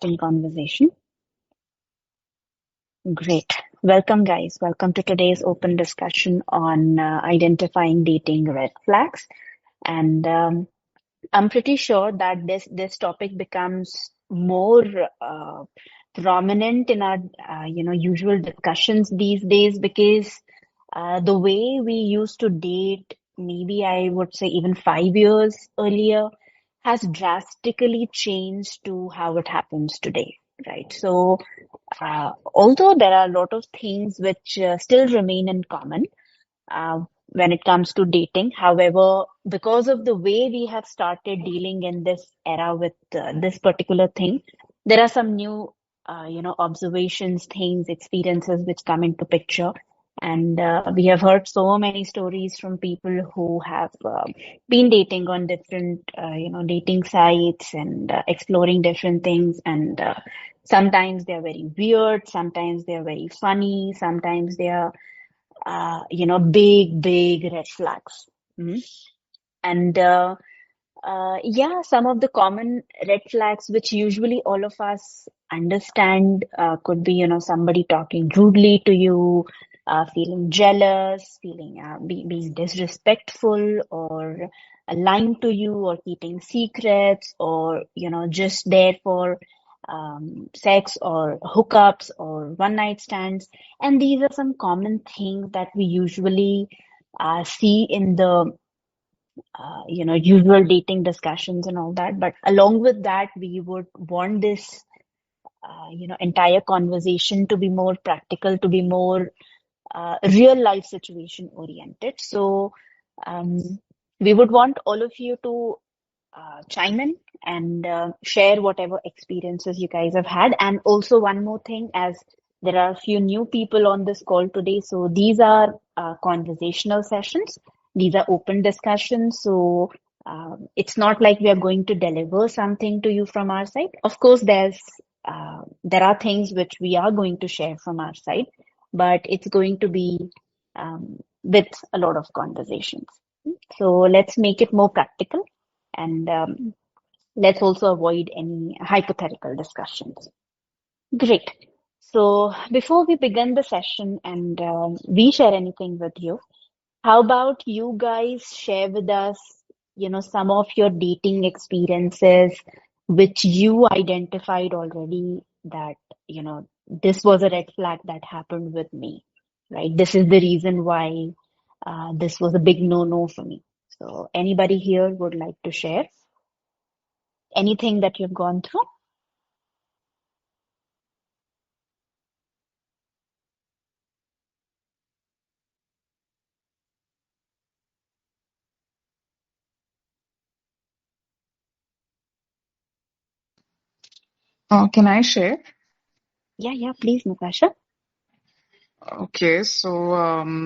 open conversation. Great. Welcome, guys. Welcome to today's open discussion on identifying dating red flags. And I'm pretty sure that this topic becomes more prominent in our usual discussions these days because the way we used to date, maybe I would say even 5 years earlier, has drastically changed to how it happens today, right? So, although there are a lot of things which still remain in common when it comes to dating, however, because of the way we have started dealing in this era with this particular thing, there are some new, observations, things, experiences which come into picture. And we have heard so many stories from people who have been dating on different, dating sites and exploring different things. And sometimes they're very weird, sometimes they're very funny, sometimes they are, big, big red flags. Mhm. And yeah, some of the common red flags, which usually all of us understand, could be, somebody talking rudely to you, feeling jealous, feeling being disrespectful, or lying to you, or keeping secrets, or just there for sex or hookups or one night stands. And these are some common things that we usually see in the usual dating discussions and all that. But along with that, we would want this, entire conversation to be more practical, to be more real life situation oriented. So um, we would want all of you to chime in and share whatever experiences you guys have had. And also, one more thing, as there are a few new people on this call today, so these are conversational sessions, these are open discussions. So it's not like we are going to deliver something to you from our side. Of course, there are things which we are going to share from our side, but it's going to be with a lot of conversations. So let's make it more practical and let's also avoid any hypothetical discussions. Great. So before we begin the session and we share anything with you, how about you guys share with us, some of your dating experiences which you identified already that, this was a red flag that happened with me, right? This is the reason why this was a big no-no for me. So anybody here would like to share anything that you've gone through? Can I share? Yeah, yeah, please, Natasha. Okay, so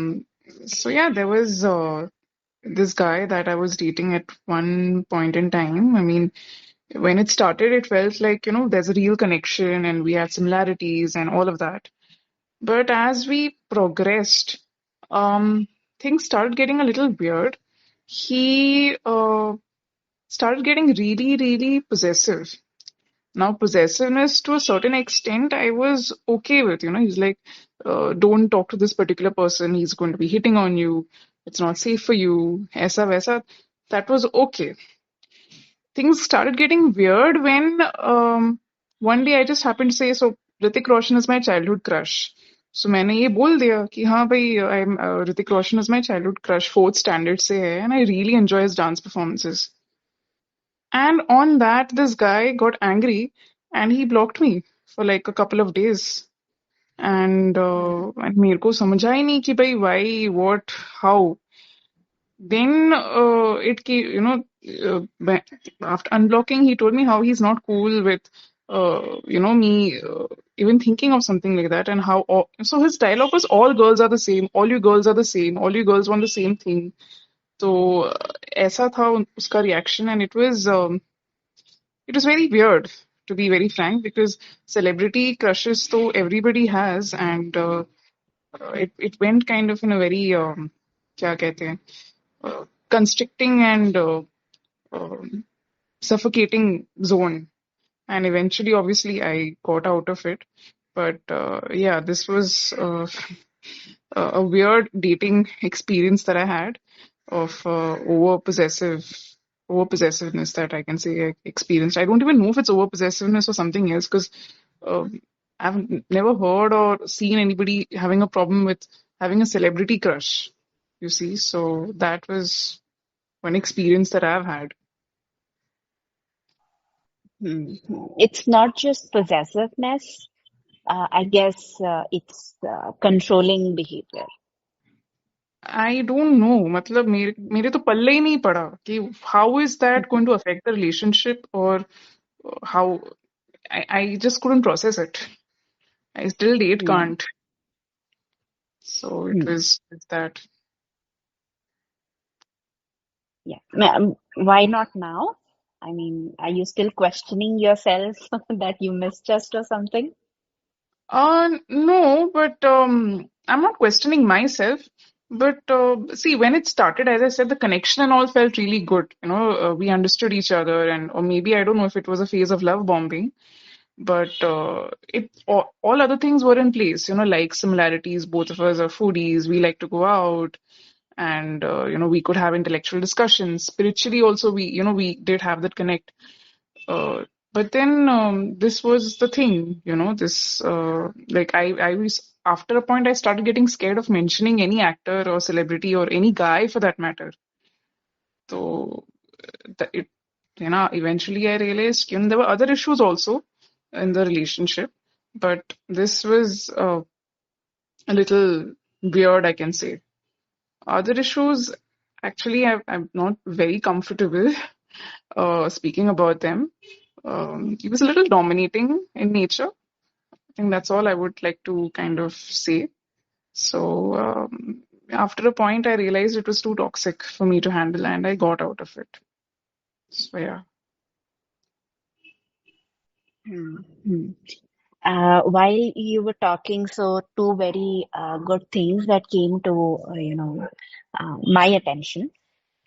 yeah, there was this guy that I was dating at one point in time. I mean, when it started, it felt like, there's a real connection and we had similarities and all of that. But as we progressed, um, things started getting a little weird. He started getting really, really possessive. Now, possessiveness to a certain extent, I was okay with. He's like, don't talk to this particular person. He's going to be hitting on you. It's not safe for you. Aisa vaisa. That was okay. Things started getting weird when one day I just happened to say, so Hrithik Roshan is my childhood crush. So मैंने ये बोल दिया कि हाँ भाई Hrithik Roshan is my childhood crush, fourth standard से है, and I really enjoy his dance performances. And on that, this guy got angry and he blocked me for like a couple of days. And मेरे को समझा ही नहीं कि भाई why, what, how. Then after unblocking, he told me how he's not cool with me even thinking of something like that, and so his dialogue was all girls are the same, all you girls are the same, all you girls want the same thing. तो ऐसा था उसका reaction, and it was very weird, to be very frank, because celebrity crushes though everybody has, and it went kind of in a very क्या कहते हैं constricting and um, suffocating zone. and eventually, obviously, I got out of it. But yeah, this was a weird dating experience that I had of over possessiveness that I can say I experienced. I don't even know if it's over possessiveness or something else because I've never heard or seen anybody having a problem with having a celebrity crush, you see. So that was one experience that I've had. Hmm. It's not just possessiveness. I guess it's controlling behavior. I don't know. मतलब मेरे तो पल्ले ही नहीं पड़ा कि how is that going to affect the relationship or how I just couldn't process it. I still date Hmm. can't. So it Hmm. was that. Yeah. Why not now? I mean, are you still questioning yourself that you misjudged or something? No, but I'm not questioning myself. But see, when it started, as I said, the connection and all felt really good. You know, we understood each other, and or maybe I don't know if it was a phase of love bombing, but it all other things were in place. You know, like similarities. Both of us are foodies. We like to go out, and you know, we could have intellectual discussions. Spiritually, also, we did have that connect. But then this was the thing, you know, this like I was after a point I started getting scared of mentioning any actor or celebrity or any guy for that matter. So it eventually I realized there were other issues also in the relationship, but this was a little weird, I can say. Other issues, actually, I'm not very comfortable speaking about them. He was a little dominating in nature. I think that's all I would like to kind of say. So after a point, I realized it was too toxic for me to handle, and I got out of it. So yeah, Hmm. Hmm. While you were talking, so two very good things that came to my attention.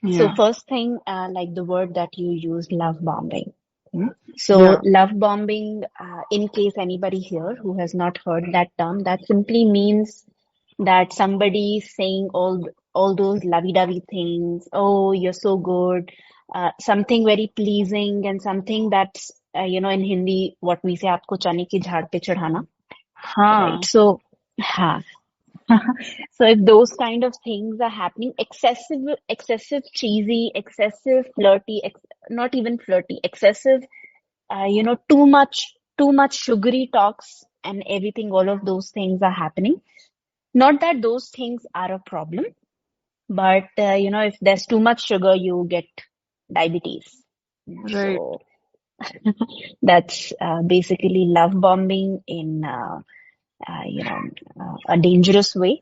So yeah, first thing, like the word that you used, love bombing. Hmm. So yeah, love bombing, in case anybody here who has not heard that term, that simply means that somebody is saying all those lovey-dovey things. Oh, you're so good. Something very pleasing and something that's in Hindi what we say आपको चने की झाड़ पे चढ़ाना, right? हाँ, So हाँ. So if those kind of things are happening, excessive cheesy, excessive flirty, not even flirty, excessive, too much sugary talks and everything, all of those things are happening. Not that those things are a problem, but if there's too much sugar, you get diabetes. right, So that's basically love bombing in a dangerous way,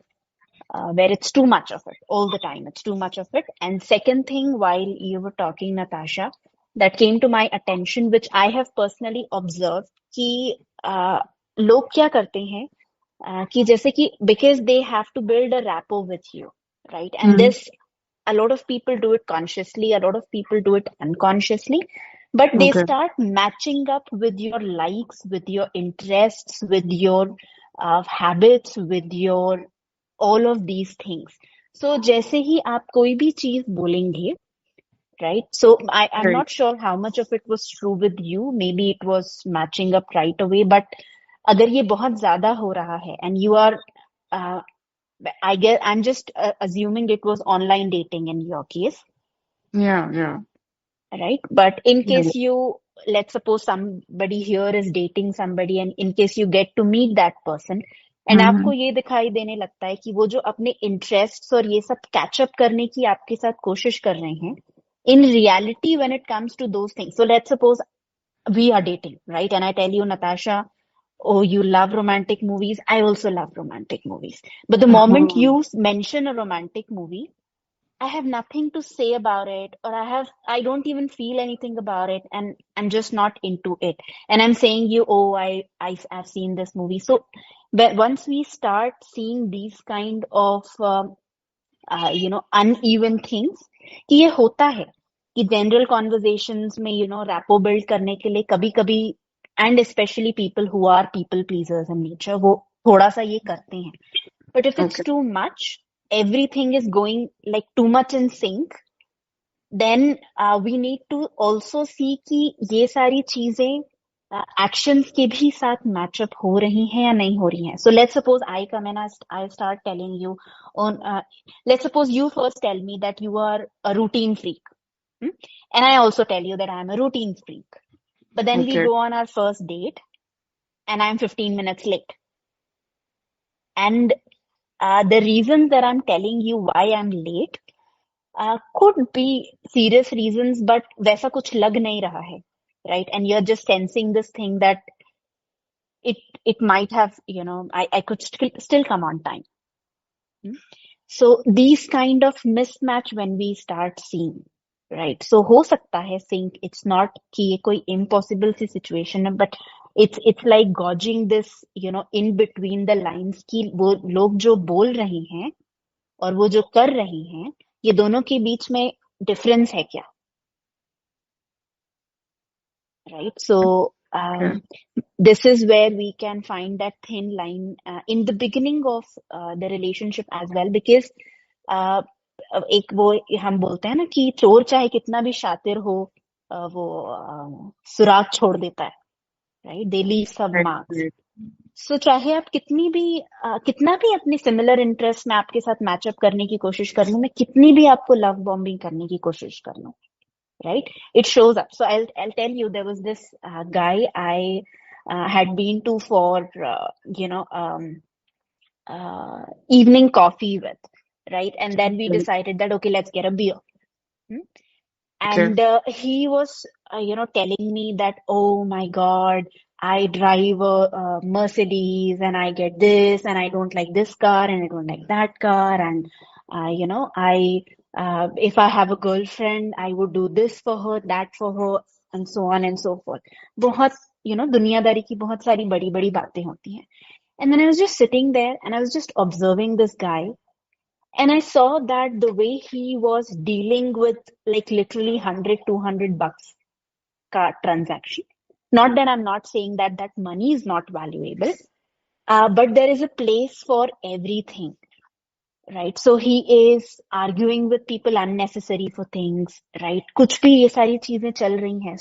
where it's too much of it all the time. It's too much of it. And second thing, while you were talking, Natasha, that came to my attention, which I have personally observed, कि लोग क्या करते हैं कि जैसे कि because they have to build a rapport with you, right? And mm, this a lot of people do it consciously, a lot of people do it unconsciously, but they okay, start matching up with your likes, with your interests, with your habits, with your all of these things. So जैसे ही आप कोई भी चीज बोलेंगे, right? So I'm right, not sure how much of it was true with you. Maybe it was matching up right away, but अगर ये बहुत ज्यादा हो रहा है and you are uh, I guess I'm just assuming it was online dating in your case, yeah, yeah, right? But in yeah, case you, let's suppose somebody here is dating somebody and in case you get to meet that person and mm-hmm. आपको ये दिखाई देने लगता है कि वो जो अपने interests और ये सब catch up करने की आपके साथ कोशिश कर रहे हैं, in reality when it comes to those things, so let's suppose we are dating, right? And I tell you, Natasha, oh, you love romantic movies. I also love romantic movies. But the moment Uh-huh. you mention a romantic movie, I have nothing to say about it, or I don't even feel anything about it, and I'm just not into it. And I'm saying you, oh, I've seen this movie. So, but once we start seeing these kind of, uneven things, कि ये होता है, कि general conversations में, rapport build करने के लिए कभी कभी and especially people who are people pleasers in nature, वो थोड़ा सा ये करते हैं. But if it's Okay. too much, everything is going like too much in sync, then we need to also see कि ये सारी चीजें actions के भी साथ match up हो रही हैं या नहीं हो रही हैं. So let's suppose I come and I start telling you on, let's suppose you first tell me that you are a routine freak. Hmm? And I also tell you that I'm a routine freak. But then we Okay. go on our first date and I'm 15 minutes late. And the reasons that I'm telling you why I'm late could be serious reasons, but वैसा कुछ लग नहीं रहा है, right? And you're just sensing this thing that it it might have, I could still come on time. Hmm? So these kind of mismatch when we start seeing, right? So हो सकता है sync. It's not कि ये कोई impossible सी situation है, but it's like gauging this, in between the lines कि वो लोग जो बोल रहे हैं और वो जो कर रहे हैं, ये दोनों के बीच में difference है क्या, right? So Okay. this is where we can find that thin line in the beginning of the relationship as well, because uh, एक वो हम बोलते हैं ना कि चोर चाहे कितना भी शातिर हो, वो सुराग छोड़ देता है, राइट? दे लीव सब Right. मार्क्स. Right. सो चाहे आप कितना भी अपने सिमिलर इंटरेस्ट में आपके साथ मैचअप करने की कोशिश कर लो, मैं कितनी भी आपको लव बॉम्बिंग करने की कोशिश कर लूं, right? It shows up. So I'll tell you, there was this guy I had been to for evening coffee with, right? And then we Right. decided that okay, let's get a beer. Hmm? Okay. And he was, telling me that, oh my God, I drive a Mercedes and I get this and I don't like this car and I don't like that car. And, if I have a girlfriend, I would do this for her, that for her, and so on and so forth. बहुत, दुनियादारी की बहुत सारी बड़ी बड़ी बातें होती हैं. And then I was just sitting there and I was just observing this guy, and I saw that the way he was dealing with like literally 100, 200 bucks car transaction. Not that I'm not saying that that money is not valuable, but there is a place for everything, right? So he is arguing with people unnecessary for things, right? कुछ भी ये सारी चीजें चल रही हैं.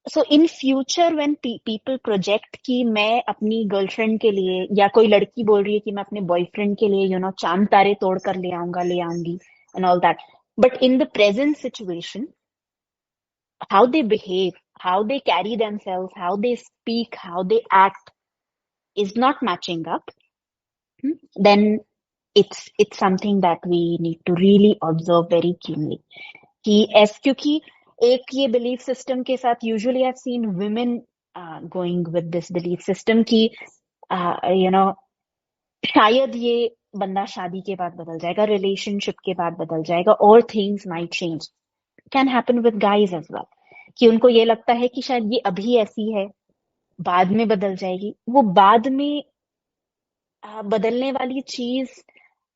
So in future when people project कि मैं अपनी गर्लफ्रेंड के लिए, या कोई लड़की बोल रही है कि मैं अपने बॉयफ्रेंड के लिए चांद तारे तोड़ कर ले आऊंगा, ले आऊंगी, and all that, but in the present situation, how they behave, how they carry themselves, how they speak, how they act is not matching up, then it's something that we need to really observe very keenly. क्योंकि एक ये belief system के साथ usually I have seen women going with this belief system कि शायद ये बंदा शादी के बाद बदल जाएगा, रिलेशनशिप के बाद बदल जाएगा, और things might change. Can happen with guys as well, कि उनको ये लगता है कि शायद ये अभी ऐसी है, बाद में बदल जाएगी. वो बाद में बदलने वाली चीज,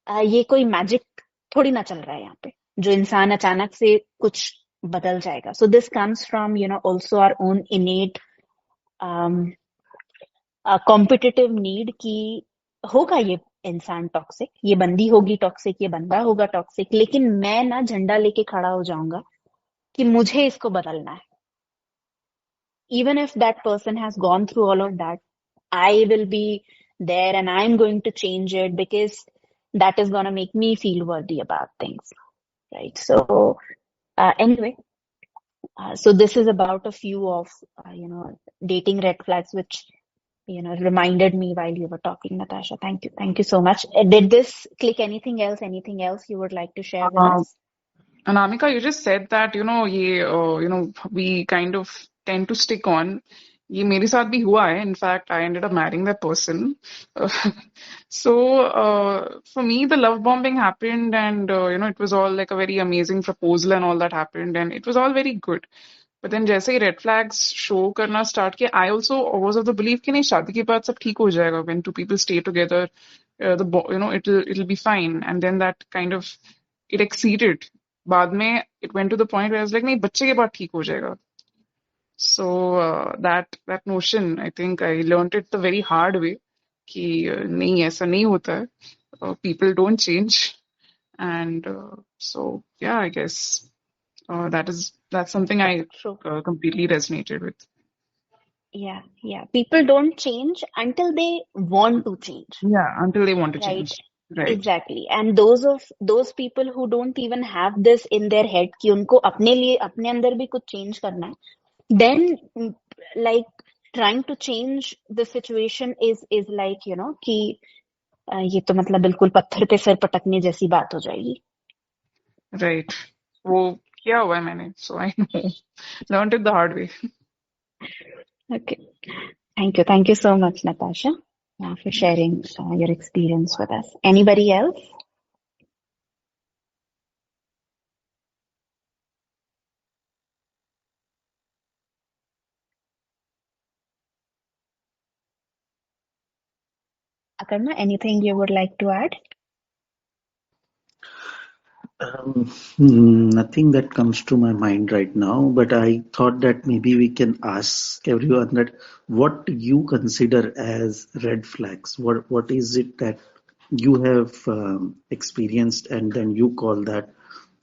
ये कोई मैजिक थोड़ी ना चल रहा है यहाँ पे, जो इंसान अचानक से कुछ बदल जाएगा. So this comes from also our own innate competitive need कि होगा ये इंसान टॉक्सिक, ये बंदी होगी टॉक्सिक, ये बंदा होगा टॉक्सिक, लेकिन मैं ना झंडा लेके खड़ा हो जाऊंगा कि मुझे इसको बदलना है. Even if that person has gone through all of that, I will be there and I'm going to change it because that is going to make me feel worthy about things, right? So anyway, so this is about a few of dating red flags which reminded me while you were talking, Natasha. Thank you so much. Did this click anything else you would like to share with Um, us? Anamika, you just said that, we kind of tend to stick on. ये मेरे साथ भी हुआ है. In fact, I ended up marrying that person. Uh, for me, the love bombing happened, and it was all like a very amazing proposal and all that happened, and it was all very good. But then जैसे ही red flags show करना start किया, I also was of the belief कि नहीं, शादी के बाद सब ठीक हो जाएगा. When two people stay together, it'll be fine. And then that kind of it exceeded. बाद में it went to the point where I was like, नहीं, बच्चे के बाद ठीक हो जाएगा. So that notion, I think I learned it the very hard way. कि नहीं ऐसा नहीं होता है. People don't change, and so yeah, I guess that's something I True. completely resonated with. Yeah, yeah. People don't change until they want to change, Yeah, until they want to right? change. Right, Exactly. And those people who don't even have this in their head कि उनको अपने लिए अपने अंदर भी कुछ change करना है, then like trying to change the situation is like कि ये तो मतलब बिल्कुल पत्थर पे सिर पटकने जैसी बात हो जाएगी. right. वो किया हुआ है मैंने, so I know. Learned it the hard way. Okay. Thank you so much, Natasha, for sharing your experience with us. Anybody else? Akarna, anything you would like to add? Nothing that comes to my mind right now, but I thought that maybe we can ask everyone that what you consider as red flags. What is it that you have experienced and then you call that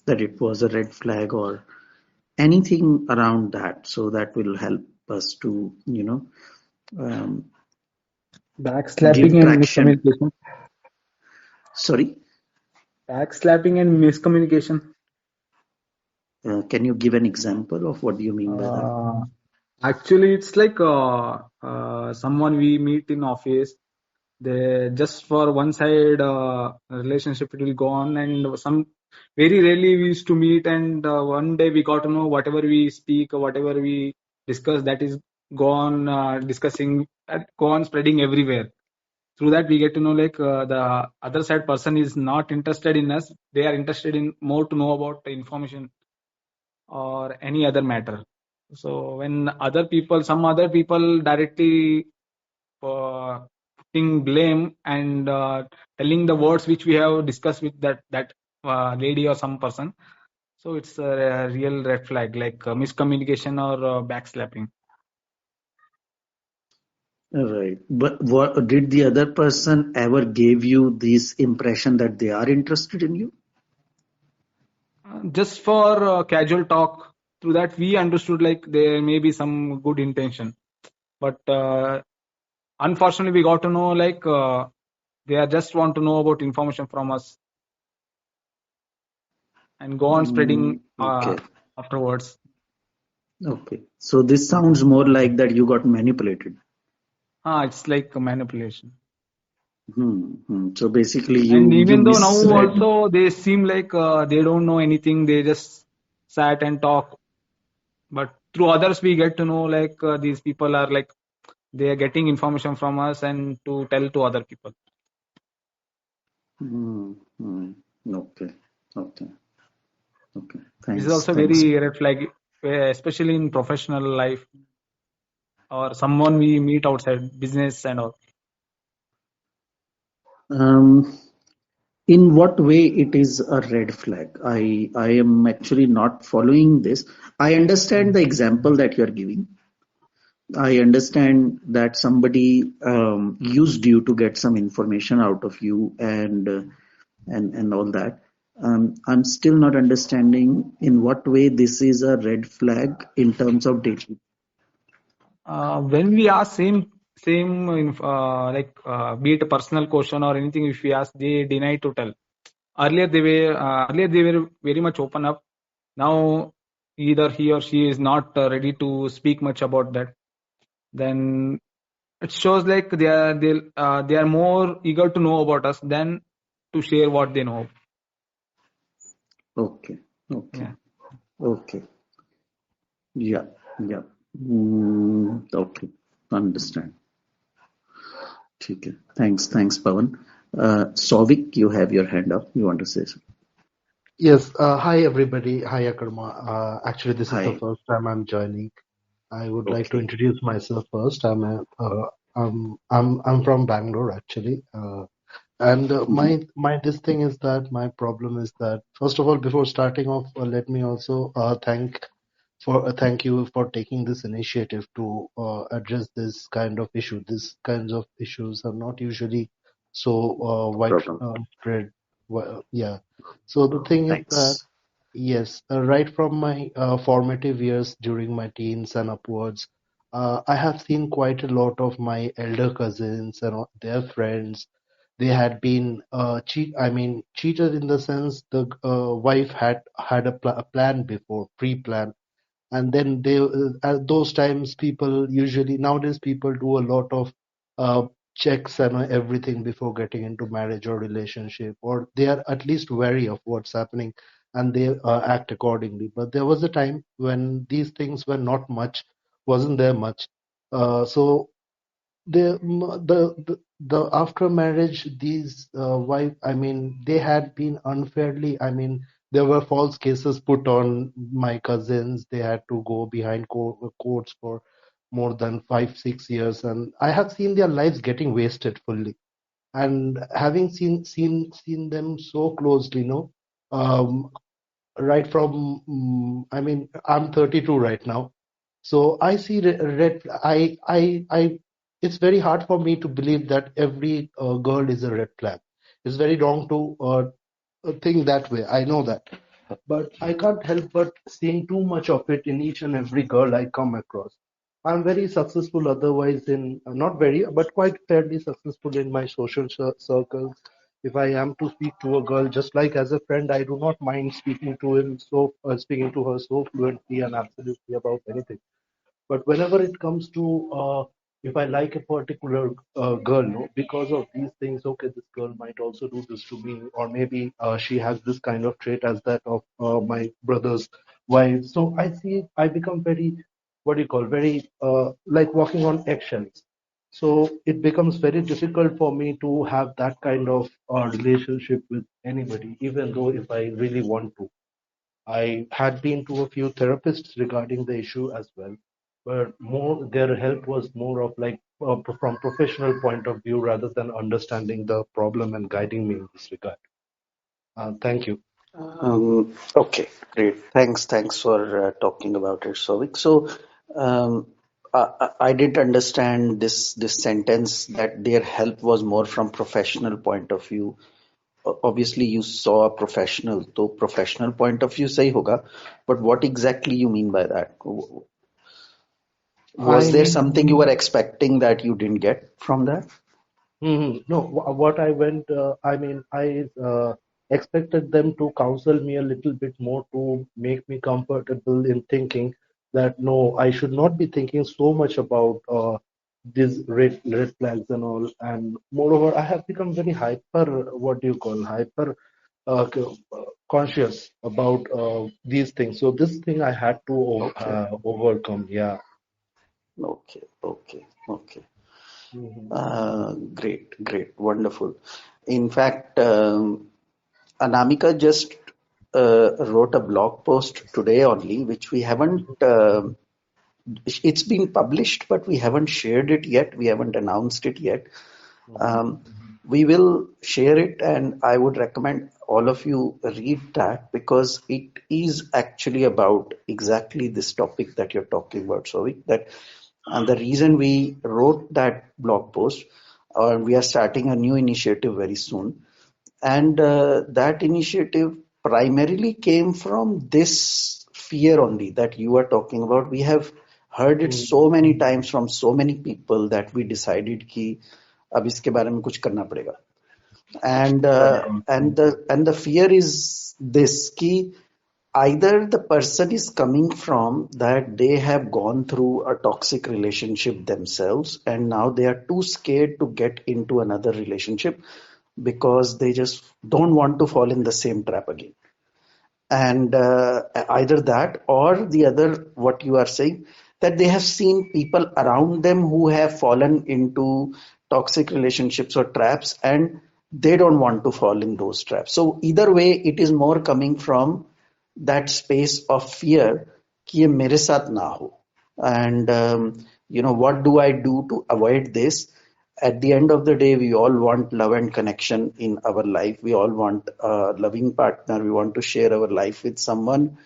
it was a red flag or anything around that? So that will help us to um, give Backslapping and traction. miscommunication. Sorry, Backslapping and miscommunication. can you give an example of what do you mean by that? Actually, it's like someone we meet in office. They just for one side relationship it will go on, and some very rarely we used to meet, and one day we got to know whatever we speak or whatever we discuss that is go on discussing, go on spreading everywhere. Through that we get to know like the other side person is not interested in us. They are interested in more to know about the information or any other matter. So when some other people directly putting blame and telling the words which we have discussed with that lady or some person, so it's a real red flag, like miscommunication or backslapping. Right. But what did the other person ever gave you this impression that they are interested in you? Just for casual talk, through that we understood like there may be some good intention, but unfortunately we got to know like they are just want to know about information from us and go on spreading Okay. afterwards. Okay. So this sounds more like that you got manipulated. It's like a manipulation. So basically And you even though now misread. also they seem like they don't know anything, they just sat and talk. But through others we get to know like these people are like they are getting information from us and to tell to other people. Okay. Okay. Okay. This is Thanks. also Thanks. very red flag, especially in professional life or someone we meet outside business and all. In what way it is a red flag? I am actually not following this. I understand the example that you are giving. I understand that somebody used you to get some information out of you and all that. I'm still not understanding in what way this is a red flag in terms of dating. When we ask same like be it a personal question or anything, if we ask, they deny to tell. Earlier they were very much open up. Now either he or she is not ready to speak much about that. Then it shows like they are more eager to know about us than to share what they know. Okay. Okay. Yeah. Okay. Yeah. Yeah. Okay. Understand. Okay. Thanks, Pawan. Souvik, you have your hand up. You want to say something? Yes, hi everybody. Hi Akarma. Actually, this is the Hi. first time I'm joining. I would like to Okay. introduce myself first. I'm from Bangalore actually, and Mhm. my this thing is that my problem is that first of all, before starting off, let me also thank thank you for taking this initiative to address this kind of issue. These kinds of issues are not usually so Problem. widespread. Well, yeah. So the thing is that Thanks. yes, right from my formative years during my teens and upwards, I have seen quite a lot of my elder cousins and their friends. They had been cheated in the sense the wife had a plan before, pre-plan, and then at those times people usually nowadays people do a lot of uh, checks and everything before getting into marriage or relationship, or they are at least wary of what's happening, and they act accordingly. But there was a time when these things were not much, wasn't there much. So the after marriage, these wife, I mean, they had been unfairly, I mean, there were false cases put on my cousins. They had to go behind courts for more than 5 6 years, and I have seen their lives getting wasted fully. And having seen them so closely, um, right from I mean, I'm 32 right now, so I see red. I. It's very hard for me to believe that every girl is a red flag. It's very wrong to think that way. I know that, but I can't help but seeing too much of it in each and every girl I come across. I'm very successful otherwise in not very, but quite fairly successful in my social circles. If I am to speak to a girl just like as a friend, I do not mind speaking to her so fluently and absolutely about anything. But whenever it comes to if I like a particular girl, no, because of these things, okay, this girl might also do this to me, or maybe she has this kind of trait as that of my brother's wife. So I become very, what do you call, very like walking on eggshells. So it becomes very difficult for me to have that kind of relationship with anybody, even though if I really want to. I had been to a few therapists regarding the issue as well, but more their help was more of like from professional point of view rather than understanding the problem and guiding me in this regard. Thank you. Okay, great. Thanks for talking about it, Souvik. So, I didn't understand this sentence that their help was more from professional point of view. Obviously, you saw a professional, तो professional point of view सही होगा. But what exactly you mean by that? Was I there mean, something you were expecting that you didn't get from that? no, what I went, I mean, I expected them to counsel me a little bit more to make me comfortable in thinking that no, I should not be thinking so much about these red flags and all. And moreover, I have become very hyper, what do you call, hyper conscious about these things. So this thing I had to Okay, overcome. Yeah. okay. Mhm. Great, wonderful. In fact, Anamika just wrote a blog post today only, which we haven't, it's been published, but we haven't shared it yet. We haven't announced it yet. Mhm. We will share it, and I would recommend all of you read that because it is actually about exactly this topic that you're talking about, Souvik. And the reason we wrote that blog post, we are starting a new initiative very soon, and that initiative primarily came from this fear only that you are talking about. We have heard it Mhm. so many times from so many people that we decided कि अब इसके बारे में कुछ करना पड़ेगा. And Right. the fear is this कि either the person is coming from that they have gone through a toxic relationship themselves and now they are too scared to get into another relationship because they just don't want to fall in the same trap again. And either that or the other, what you are saying, that they have seen people around them who have fallen into toxic relationships or traps and they don't want to fall in those traps. So either way, it is more coming from that space of fear कि ये मेरे साथ ना हो. And what do I do to avoid this? At the end of the day, we all want love and connection in our life. We all want a loving partner. We want to share our life with someone.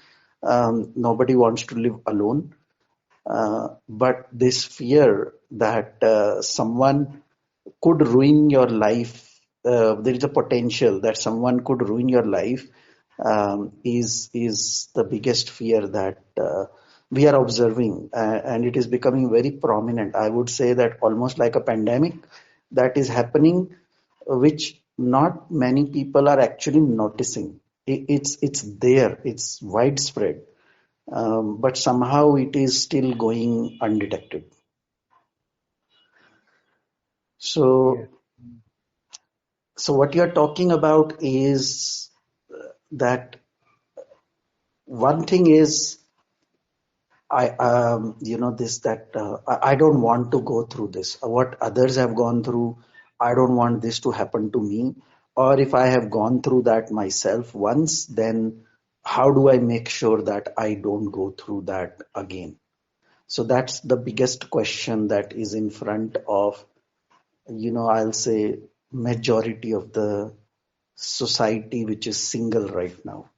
Nobody wants to live alone. But this fear that someone could ruin your life, there is a potential that someone could ruin your life, is the biggest fear that we are observing, and it is becoming very prominent. I would say that almost like a pandemic that is happening, which not many people are actually noticing. It's there, it's widespread, but somehow it is still going undetected. So, Yeah. so what you're talking about is that one thing is I don't want to go through this. What others have gone through, I don't want this to happen to me. Or if I have gone through that myself once, then how do I make sure that I don't go through that again? So that's the biggest question that is in front of, I'll say majority of the society which is single right now.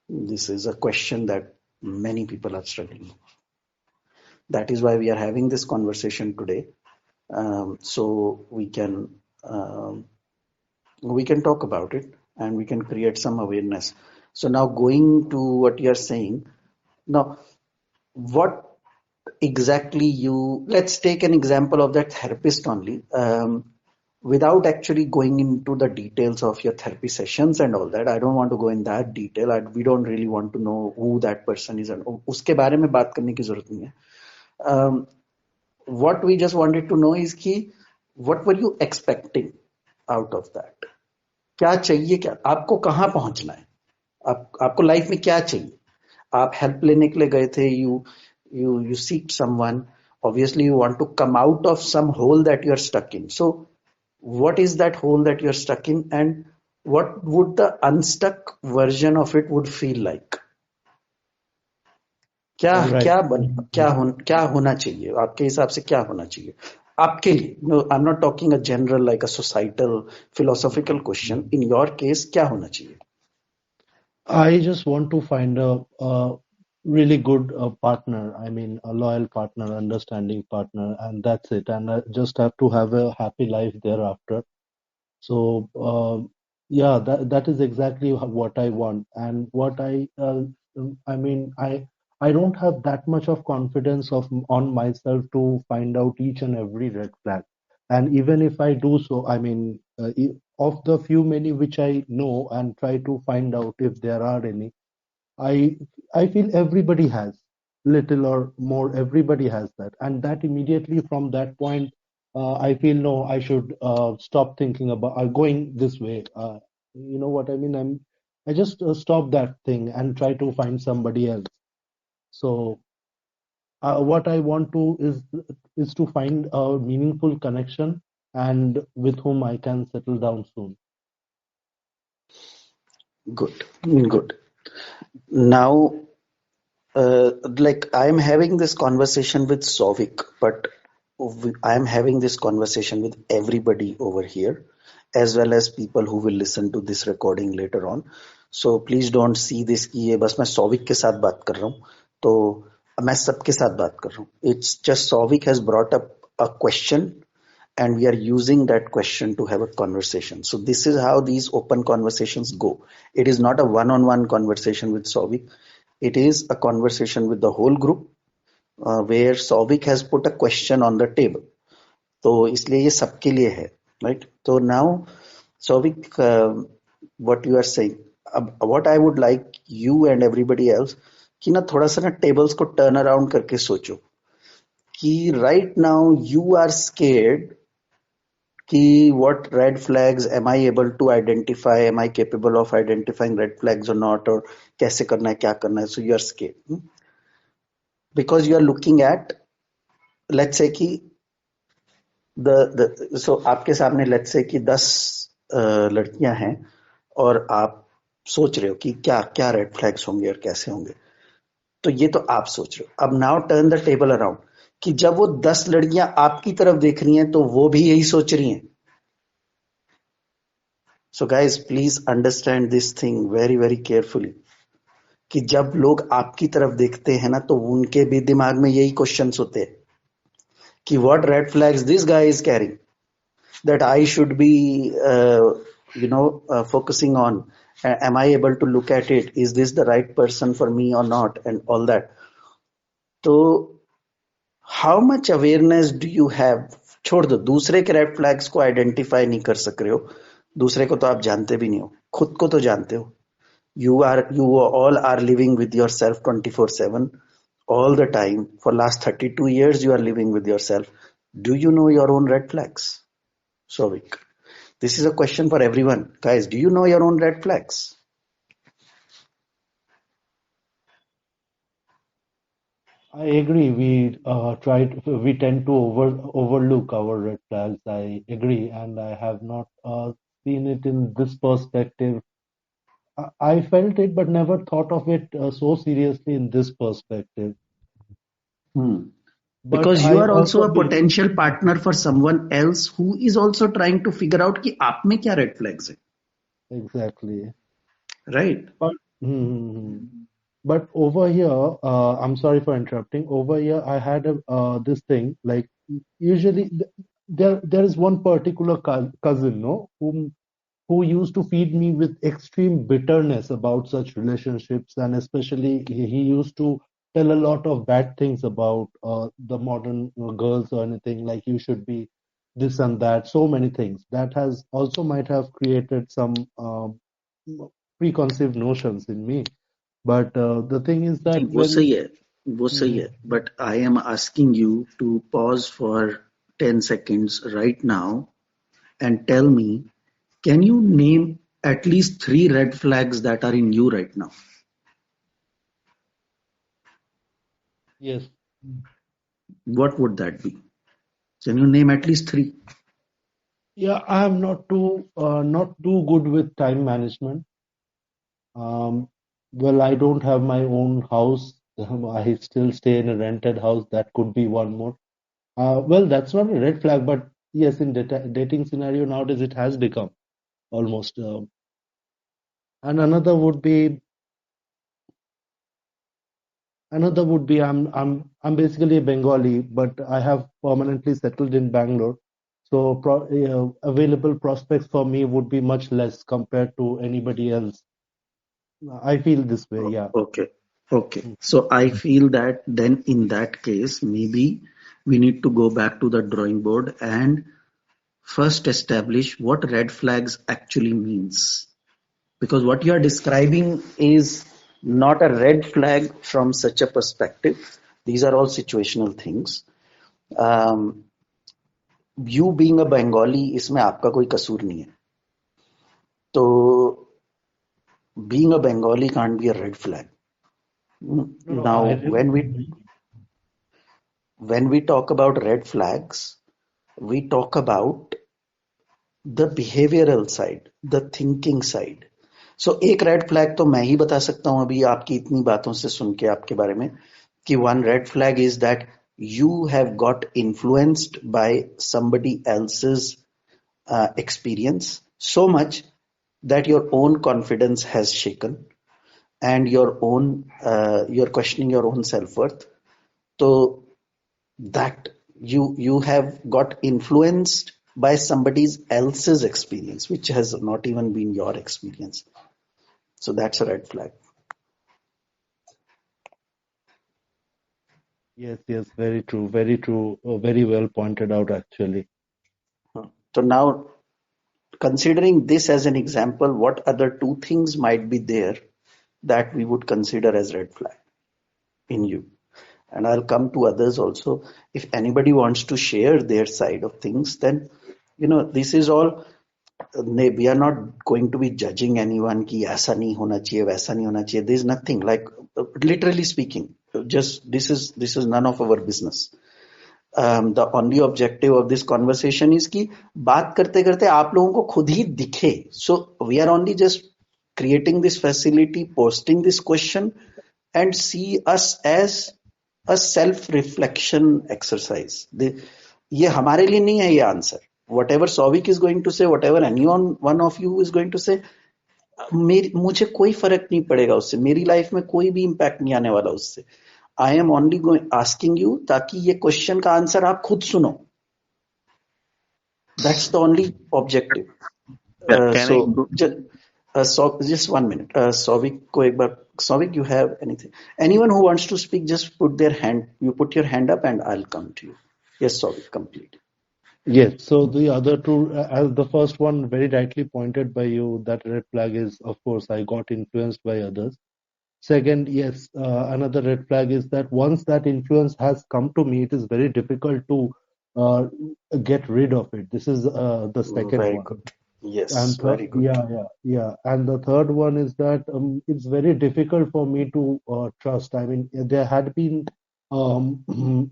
This is a question that many people are struggling with. That is why we are having this conversation today. So we can talk about it and we can create some awareness. So now going to what you are saying, now what exactly let's take an example of that therapist only, without actually going into the details of your therapy sessions and all that. I don't want to go in that detail. We don't really want to know who that person is and उसके बारे में बात करने की जरूरत नहीं है. What we just wanted to know is कि what were you expecting out of that? क्या चाहिए, क्या आपको कहाँ पहुंचना है, आपको लाइफ में क्या चाहिए? आप हेल्प लेने के लिए गए थे, you seek someone, obviously you want to come out of some hole that you are stuck in. So what is that hole that you're stuck in, and what would the unstuck version of it would feel like? Right. क्या होना चाहिए आपके हिसाब से? क्या होना चाहिए आपके लिए? No, I'm not talking a general like a societal philosophical question. In your case, क्या होना चाहिए? I just want to find a really good partner. I mean, a loyal partner, understanding partner, and that's it. And I just have to have a happy life thereafter. So, yeah, that is exactly what I want. And I mean, I don't have that much of confidence on myself to find out each and every red flag. And even if I do so, I mean, of the few many which I know and try to find out if there are any, I I feel everybody has little or more. Everybody has that, and that immediately from that point, I feel no, I should stop thinking about going this way. You know what I mean? I just stop that thing and try to find somebody else. So what I want to is to find a meaningful connection and with whom I can settle down soon. Good. Now, like I'm having this conversation with Sovik, but I'm having this conversation with everybody over here, as well as people who will listen to this recording later on. So please don't see this कि ये बस मैं Sovik के साथ बात कर रहा हूँ, तो मैं सबके साथ बात कर रहा हूँ. It's just Sovik has brought up a question and we are using that question to have a conversation. So this is how these open conversations go. It is not a one-on-one conversation with Sovik. It is a conversation with the whole group, where Sovik has put a question on the table. तो इसलिए ये सबके लिए है, right? So now, Sovik, what you are saying, what I would like you and everybody else कि ना थोड़ा सा ना tables को turn around करके सोचो कि right now you are scared कि what red flags am I able to identify, am I capable of identifying red flags or not, or कैसे करना है, क्या करना है. So you are scared because you are looking at, let's say कि so आपके सामने let's say कि 10 लड़कियां हैं और आप सोच रहे हो कि क्या क्या रेड फ्लैग्स होंगे और कैसे होंगे. तो ये तो आप सोच रहे हो. अब now turn the table around कि जब वो 10 लड़कियां आपकी तरफ देख रही हैं तो वो भी यही सोच रही हैं. So guys, please understand this thing very, very carefully. कि जब लोग आपकी तरफ देखते हैं ना तो उनके भी दिमाग में यही क्वेश्चंस होते हैं कि what red flags this guy is carrying that I should be focusing on. Am I able to look at it? Is this the right person for me or not? And all that. So how much awareness do you have? छोड़ दो, दूसरे के red flags को identify नहीं कर सक रहे हो, दूसरे को तो आप जानते भी नहीं हो, खुद को तो जानते हो. You all are living with yourself 24/7 all the time. For last 32 years you are living with yourself. Do you know your own red flags? Souvik, this is a question for everyone. Guys, do you know your own red flags? I agree. We tend to overlook our red flags. I agree, and I have not seen it in this perspective. I felt it, but never thought of it so seriously in this perspective. But Because you I are also also a potential partner for someone else who is also trying to figure out कि आप में क्या red flags है, exactly. right? But over here, I'm sorry for interrupting. Over here, I had this thing like usually there is one particular cousin, no, who used to feed me with extreme bitterness about such relationships, and especially he used to tell a lot of bad things about the modern girls or anything like you should be this and that, so many things that has also might have created some preconceived notions in me. But the thing is that वो सही है, वो सही है. But I am asking you to pause for 10 seconds right now and tell me, can you name at least 3 red flags that are in you right now? Yes. What would that be? Can you name at least 3? Yeah, I am not too good with time management. Well, I don't have my own house. I still stay in a rented house. That could be one more. Well, that's not a red flag, but yes, in dating scenario nowadays, it has become almost. And another would be I'm basically a Bengali, but I have permanently settled in Bangalore. So available prospects for me would be much less compared to anybody else. I feel this way, yeah. Okay. So I feel that then in that case, maybe we need to go back to the drawing board and first establish what red flags actually means. Because what you are describing is not a red flag from such a perspective. These are all situational things. You being a Bengali, इसमें आपका कोई कसूर नहीं है. तो being a Bengali can't be a red flag. Now, when we talk about red flags, we talk about the behavioral side, the thinking side. So एक red flag तो मैं ही बता सकता हूं अभी आपकी इतनी बातों से सुन के आपके बारे में कि one red flag is that you have got influenced by somebody else's experience so much that your own confidence has shaken and you're questioning your own self-worth. So that you have got influenced by somebody else's experience, which has not even been your experience. So that's a red flag. Yes, very true, very true. Very well pointed out, actually. So now, considering this as an example, what other 2 things might be there that we would consider as red flag in you? And I'll come to others also. If anybody wants to share their side of things, then, this is all, we are not going to be judging anyone कि ऐसा नहीं होना चाहिए, वैसा नहीं होना चाहिए. There's nothing like, literally speaking, just this is none of our business. The only objective of this conversation is कि बात करते करते आप लोगों को खुद ही दिखे. So we are only just creating this facility, posting this question, and see us as a self-reflection exercise. ये हमारे लिए नहीं है ये answer. Whatever Souvik is going to say, whatever anyone one of you is going to say, मुझे कोई फर्क नहीं पड़ेगा उससे, मेरी लाइफ में कोई भी इम्पैक्ट नहीं आने वाला उससे। I am only going asking you ताकि ये क्वेश्चन का आंसर आप खुद सुनो। That's the only objective. Yeah, can I? So just 1 minute. Souvik को एक बार, Souvik, you have anything? Anyone who wants to speak, just put their hand. You put your hand up, and I'll come to you. Yes, Souvik, complete. Yes, so the other two, as the first one very rightly pointed by you, that red flag is, of course, I got influenced by others. Second, yes, another red flag is that once that influence has come to me, it is very difficult to uh, get rid of it. This is the second Very one. good. Yes, And very good. yeah. And the third one is that it's very difficult for me to trust. I mean, there had been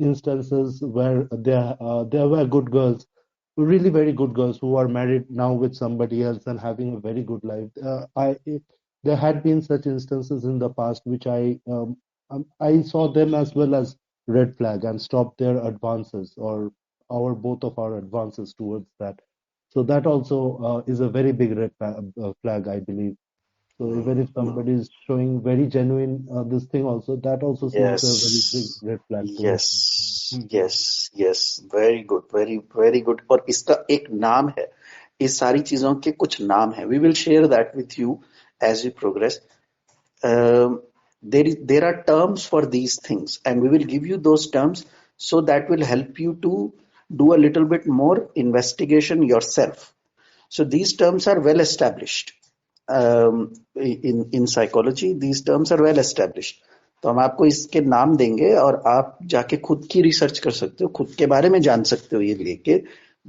instances where there were good girls, really very good girls who are married now with somebody else and having a very good life. There had been such instances in the past which I saw them as well as red flag and stopped their advances or our both of our advances towards that. So that also is a very big red flag, I believe. So even if somebody is showing very genuine this thing also, that also seems a very big Yes, red flag to me. yes, very good, very, very good. और इसका एक नाम है, इस सारी चीजों के कुछ नाम है. We will share that with you as we progress. There are terms for these things, and we will give you those terms so that will help you to do a little bit more investigation yourself. So these terms are well established. In psychology, these terms are well established. तो हम आपको इसके नाम देंगे और आप जाके खुद की रिसर्च कर सकते हो, खुद के बारे में जान सकते हो ये लेके.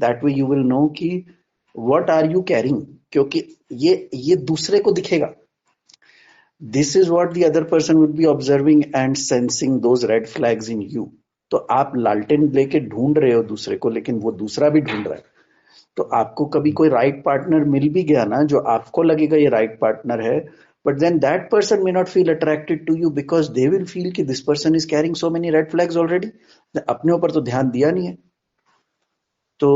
That way you will know कि व्हाट आर यू कैरिंग, क्योंकि ये दूसरे को दिखेगा. This is what the other person would be observing and sensing those red flags in you. तो आप लालटेन लेके ढूंढ रहे हो दूसरे को, लेकिन वो दूसरा भी ढूंढ रहा है. तो आपको कभी कोई राइट पार्टनर मिल भी गया ना, जो आपको लगेगा ये राइट पार्टनर है, but then that person may not feel attracted to you because they will feel कि this person is caring so many red flags already. अपने ऊपर तो ध्यान दिया नहीं है. तो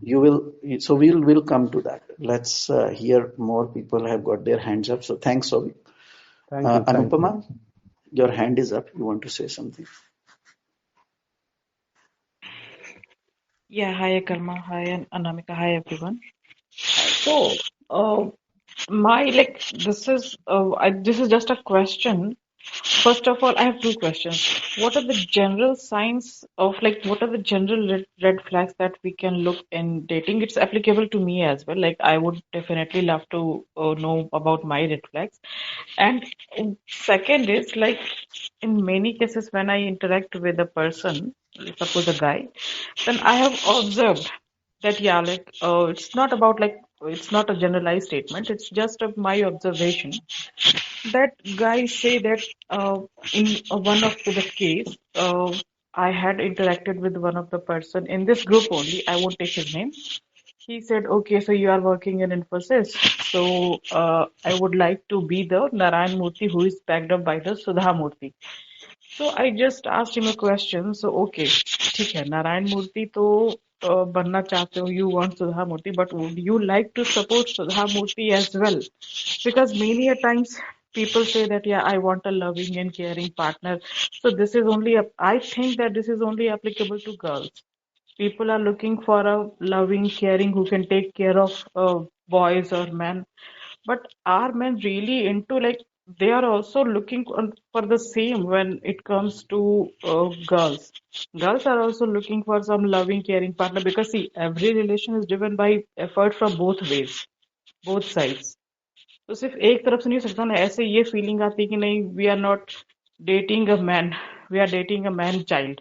you will, so we'll come to that. Let's hear more people have got their hands up. So thanks, Sobi. Thank you. Anupama, your hand is up. You want to say something? Yeah, hi Karma, hi Anamika, hi everyone. So, this is just a question. First of all, I have two questions. What are the general signs of what are the general red flags that we can look in dating? It's applicable to me as well. Like I would definitely love to know about my red flags. And second is like in many cases when I interact with a person, suppose a guy, then I have observed that it's not about it's not a generalized statement. It's just my observation that guys say that in one of the case I had interacted with one of the person in this group only. I won't take his name. He said, okay, so you are working in Infosys. So I would like to be the Narayan Murthy who is backed up by the Sudha Murthy. So I just asked him a question. So okay, ठीक है, नारायण मूर्ति तो बनना चाहते हो, you want Sudha Murthy, but would you like to support Sudha Murthy as well? Because many a times people say that yeah, I want a loving and caring partner. So this is I think that this is only applicable to girls. People are looking for a loving, caring who can take care of boys or men. But are men really into they are also looking for the same when it comes to girls. Girls are also looking for some loving, caring partner because see, every relation is driven by effort from both ways, both sides. तो सिर्फ एक तरफ से नहीं हो सकता ना. ऐसे ये फीलिंग आती है कि नहीं, we are not dating a man, we are dating a man child.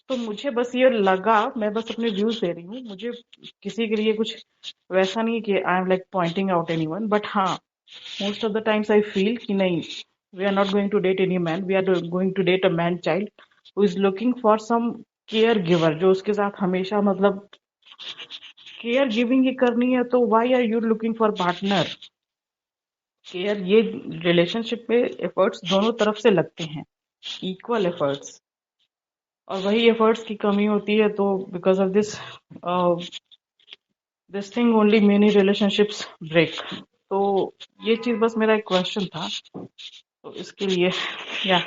तो मुझे बस ये लगा, मैं बस अपने व्यूज दे रही हूँ. मुझे किसी के लिए कुछ वैसा नहीं कि I am pointing out anyone, but हाँ, most of the times I feel कि नहीं, we are not going to date any man, we are going to date a man child who is looking for some caregiver जो उसके साथ हमेशा care giving ही करनी है. तो why are you looking for partner? Care, ये relationship में efforts दोनों तरफ से लगते हैं, इक्वल एफर्ट्स, और वही एफर्ट्स की कमी होती है. तो because of this thing only many relationships break. तो ये चीज बस मेरा एक क्वेश्चन था, तो इसके लिए या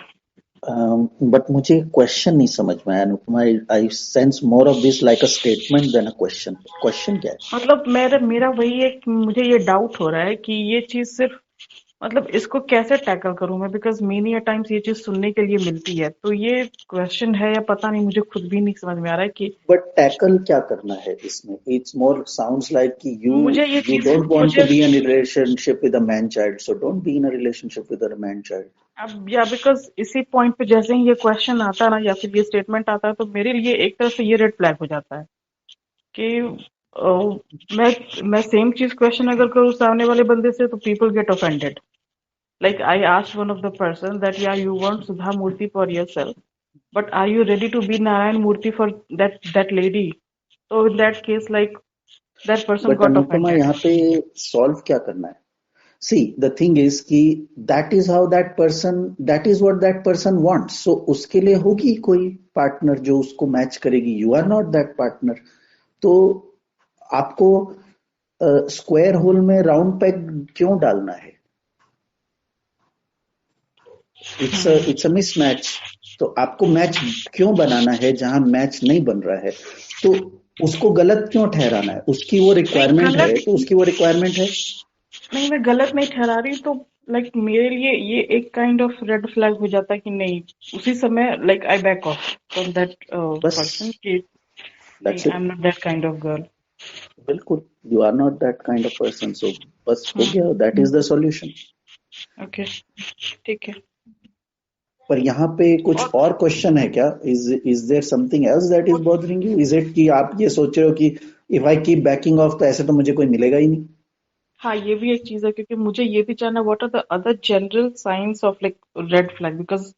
बट मुझे क्वेश्चन नहीं समझ में आया Anupama. I sense more of this like a statement than a question. Question क्या है? मतलब मेरा वही है कि मुझे ये डाउट हो रहा है कि ये चीज सिर्फ मतलब इसको कैसे टैकल करूं मैं, बिकॉज मेनी अ टाइम्स ये चीज सुनने के लिए मिलती है, तो ये क्वेश्चन है या पता नहीं, मुझे खुद भी नहीं समझ में आ रहा है कि बट टैकल क्या करना है इसमें? इट्स मोर साउंड्स लाइक कि मुझे ये you चीज don't want to मुझे be in a relationship with a man child, so don't be in a relationship with a man child. अब या बिकॉज इसी पॉइंट पे जैसे ही ये क्वेश्चन आता है ना या फिर ये स्टेटमेंट आता है, तो मेरे लिए एक तरह से ये रेड फ्लैग हो जाता है कि मैं सेम चीज क्वेश्चन अगर करूँ सामने वाले बंदे से तो people get offended. Like I asked one of the person that yeah you want Sudha Murthy for yourself, but are you ready to be Narayan Murthy for that lady? So in that case, like that person but got Anupama offended. यहाँ पे solve क्या करना है? See, the thing is कि that is how that is what that person wants. So उसके लिए होगी कोई पार्टनर जो उसको मैच करेगी. You are not that partner. तो आपको स्क्वायर होल में राउंड पेग क्यों डालना है? It's a mismatch. तो आपको मैच क्यों बनाना है जहां मैच नहीं बन रहा है? तो उसको गलत क्यों ठहराना है? उसकी वो नहीं रिक्वायरमेंट है गलत तो उसकी वो रिक्वायरमेंट है. नहीं, मैं गलत नहीं ठहरा रही, तो लाइक मेरे लिए ये एक काइंड ऑफ रेड फ्लैग हो जाता है कि नहीं, उसी समय like I back off from that बस पर्सन कि नहीं, that's I it. Am not that kind of girl. बिल्कुल, you are not that kind of person. So बस हो गया. That is the solution. Okay, ठीक है. पर यहाँ पे कुछ और और क्वेश्चन है क्या? Is there something else that is bothering you? Is it कि आप ये सोच रहे हो कि if I keep backing off तो ऐसे तो मुझे कोई मिलेगा ही नहीं? हाँ, ये भी एक चीज है क्योंकि मुझे ये भी जानना what are the other general signs of like red flag, because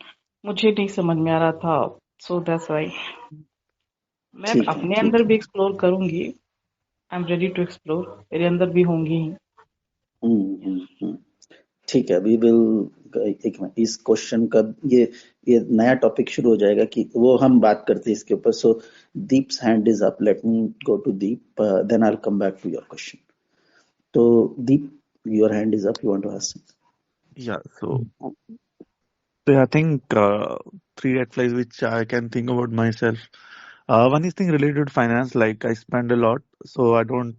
मुझे नहीं समझ में आ रहा था, सो दैट्स व्हाई मैं ठीक है, अपने ठीक अंदर है. भी एक्सप्लोर करूंगी. I am ready to explore, मेरे अंदर भी होंगी ही. हम्म. ठीक है. वी विल एक मिनट. इस क्वेश्चन का ये नया टॉपिक शुरू हो जाएगा कि वो हम बात करते हैं इसके ऊपर. So Deep's hand is up. Let me go to Deep, then I will come back to your question. तो Deep, your hand is up. You want to ask something? Yeah, so I think three red flags which I can think about myself. One is thing related to finance, like I spend a lot, so I don't.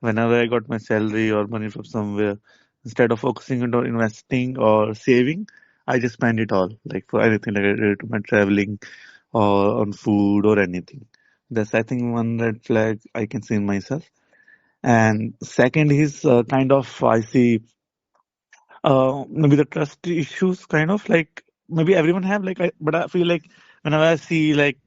Whenever I got my salary or money from somewhere, instead of focusing on investing or saving, I just spend it all, like for anything like related to my traveling or on food or anything. That's I think one red flag I can see in myself. And second is kind of I see maybe the trust issues, kind of like maybe everyone have like, but I feel like whenever I see like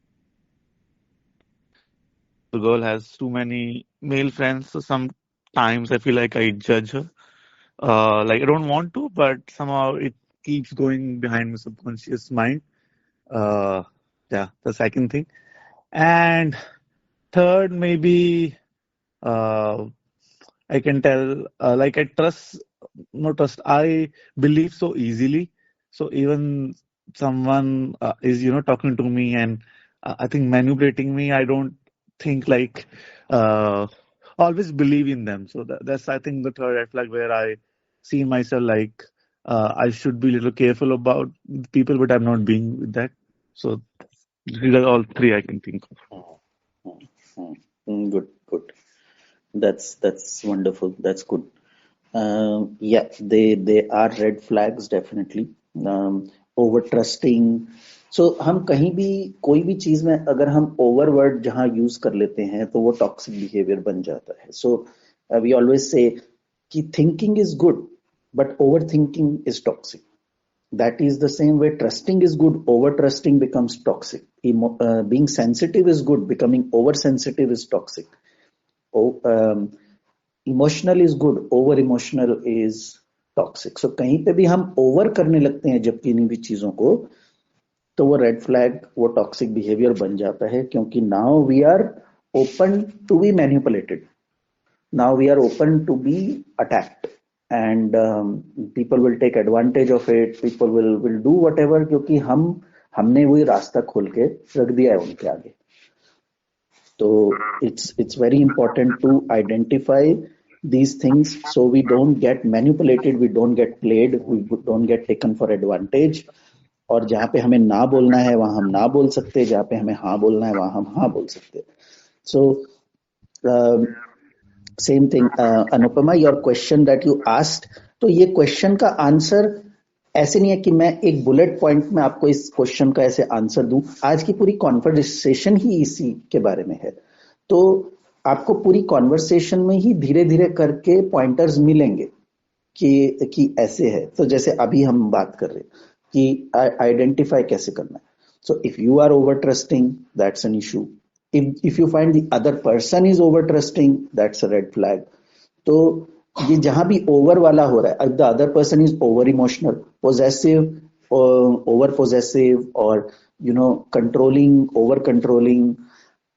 the girl has too many male friends, so sometimes I feel like I judge her. Like I don't want to, but somehow it keeps going behind my subconscious mind. Uh, yeah, the second thing. And third, maybe uh, I can tell, like I trust, not trust, I believe so easily. So even someone is, talking to me and I think manipulating me, I don't think like, uh, always believe in them. So that's, I think, the third red flag where I see myself like, I should be a little careful about people, but I'm not being with that. So these are all three I can think of. Good, good. That's wonderful. That's good. Yeah, they are red flags definitely. Over trusting. So हम कहीं भी कोई भी चीज में अगर हम over word जहां यूज कर लेते हैं तो वो टॉक्सिक बिहेवियर बन जाता है. सो वी ऑलवेज से कि thinking is good but over thinking is toxic. That is the same way trusting is good, over trusting becomes toxic. Being sensitive is good, becoming oversensitive is toxic. Emotional is good, over emotional is toxic. So कहीं पे भी हम over करने लगते हैं जब किन्हीं भी चीजों को, तो वो रेड फ्लैग, वो टॉक्सिक बिहेवियर बन जाता है. क्योंकि now we are open to be manipulated. Now we are open to be attacked, and people will take advantage of it. People will do whatever क्योंकि हमने वही रास्ता खोल के रख दिया है उनके आगे. तो it's very important to identify these things so we don't get manipulated, we don't get played, we don't get taken for advantage. और जहाँ पे हमें ना बोलना है वहां हम ना बोल सकते, जहाँ पे हमें हाँ बोलना है वहां हम हाँ बोल सकते. So same thing, Anupama, your question that you asked, तो ये क्वेश्चन का आंसर ऐसे नहीं है कि मैं एक बुलेट पॉइंट में आपको इस क्वेश्चन का ऐसे आंसर दूं. आज की पूरी कॉन्वर्सेशन ही इसी के बारे में है. तो आपको पूरी कॉन्वर्सेशन में ही धीरे धीरे करके पॉइंटर्स मिलेंगे कि ऐसे है. तो जैसे अभी हम बात कर रहे हैं कि आइडेंटिफाई कैसे करना है. So if you are over trusting, that's an issue. If you find the other person is over trusting, that's a red flag. तो ये जहां भी ओवर वाला हो रहा है, the other person is over emotional, possessive, over possessive, और controlling, over controlling,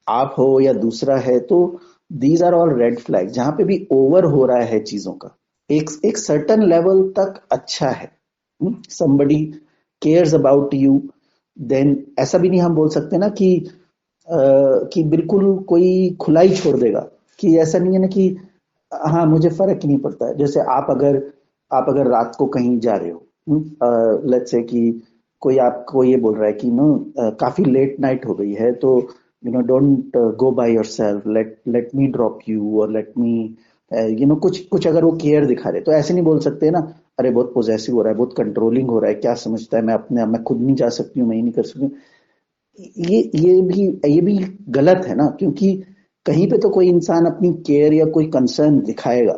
आप हो या दूसरा है, तो these are all red flag. जहां पे भी ओवर हो रहा है चीजों का, एक सर्टन लेवल तक अच्छा है, somebody cares about you, then ऐसा भी नहीं हम बोल सकते ना कि बिल्कुल कोई खुला ही छोड़ देगा, कि ऐसा नहीं है ना कि हाँ मुझे फर्क ही नहीं पड़ता है. जैसे आप अगर रात को कहीं जा रहे हो, लेट्स से कि कोई आपको ये बोल रहा है कि काफी लेट नाइट हो गई है, तो don't go by yourself, let me drop you, और लेट मी कुछ अगर वो केयर दिखा रहे, तो ऐसे नहीं बोल सकते ना, अरे बहुत पोजेसिव हो रहा है, बहुत कंट्रोलिंग हो रहा है, क्या समझता है, मैं खुद नहीं जा सकती हूँ, मैं ही नहीं कर सकती हूँ. ये भी गलत है ना, क्योंकि कहीं पे तो कोई इंसान अपनी केयर या कोई कंसर्न दिखाएगा.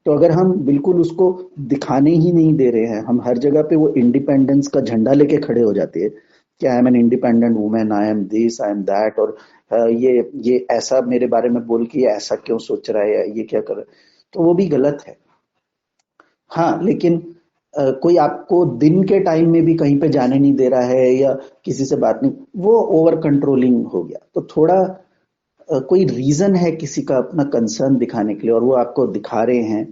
तो अगर हम बिल्कुल उसको दिखाने ही नहीं दे रहे हैं, हम हर जगह पे वो इंडिपेंडेंस का झंडा लेके खड़े हो जाते हैं कि I am an independent women, I am this, I am that, और ये ऐसा मेरे बारे में बोल के ऐसा क्यों सोच रहा है, ये क्या कर रहा है, तो वो भी गलत है. हाँ, लेकिन कोई आपको दिन के टाइम में भी कहीं पे जाने नहीं दे रहा है या किसी से बात नहीं, वो ओवर कंट्रोलिंग हो गया. तो थोड़ा कोई रीजन है किसी का अपना कंसर्न दिखाने के लिए और वो आपको दिखा रहे हैं,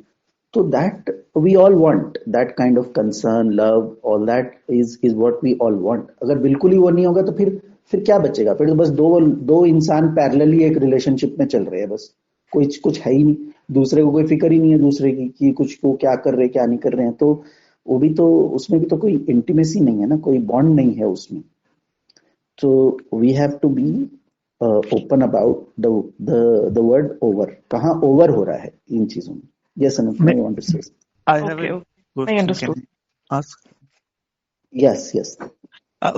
तो that we all want that kind of concern, love, all that is what we all want. अगर बिल्कुल ही वो नहीं होगा तो फिर क्या बचेगा? फिर तो बस दो इंसान पैरेलली एक रिलेशनशिप में चल रहे हैं, बस कुछ है ही नहीं, दूसरे को कोई फिक्र ही नहीं है दूसरे की कि कुछ को क्या कर रहे हैं क्या नहीं कर रहे हैं. तो वो भी तो, उसमें भी तो कोई इंटीमेसी नहीं है ना, कोई बॉन्ड नहीं है उसमें. तो we have to be open about the word over, कहाँ ओवर हो रहा है इन चीजों में. Yes Anupama, you want to say? I have Okay, a I question. understood. Can I ask? Yes.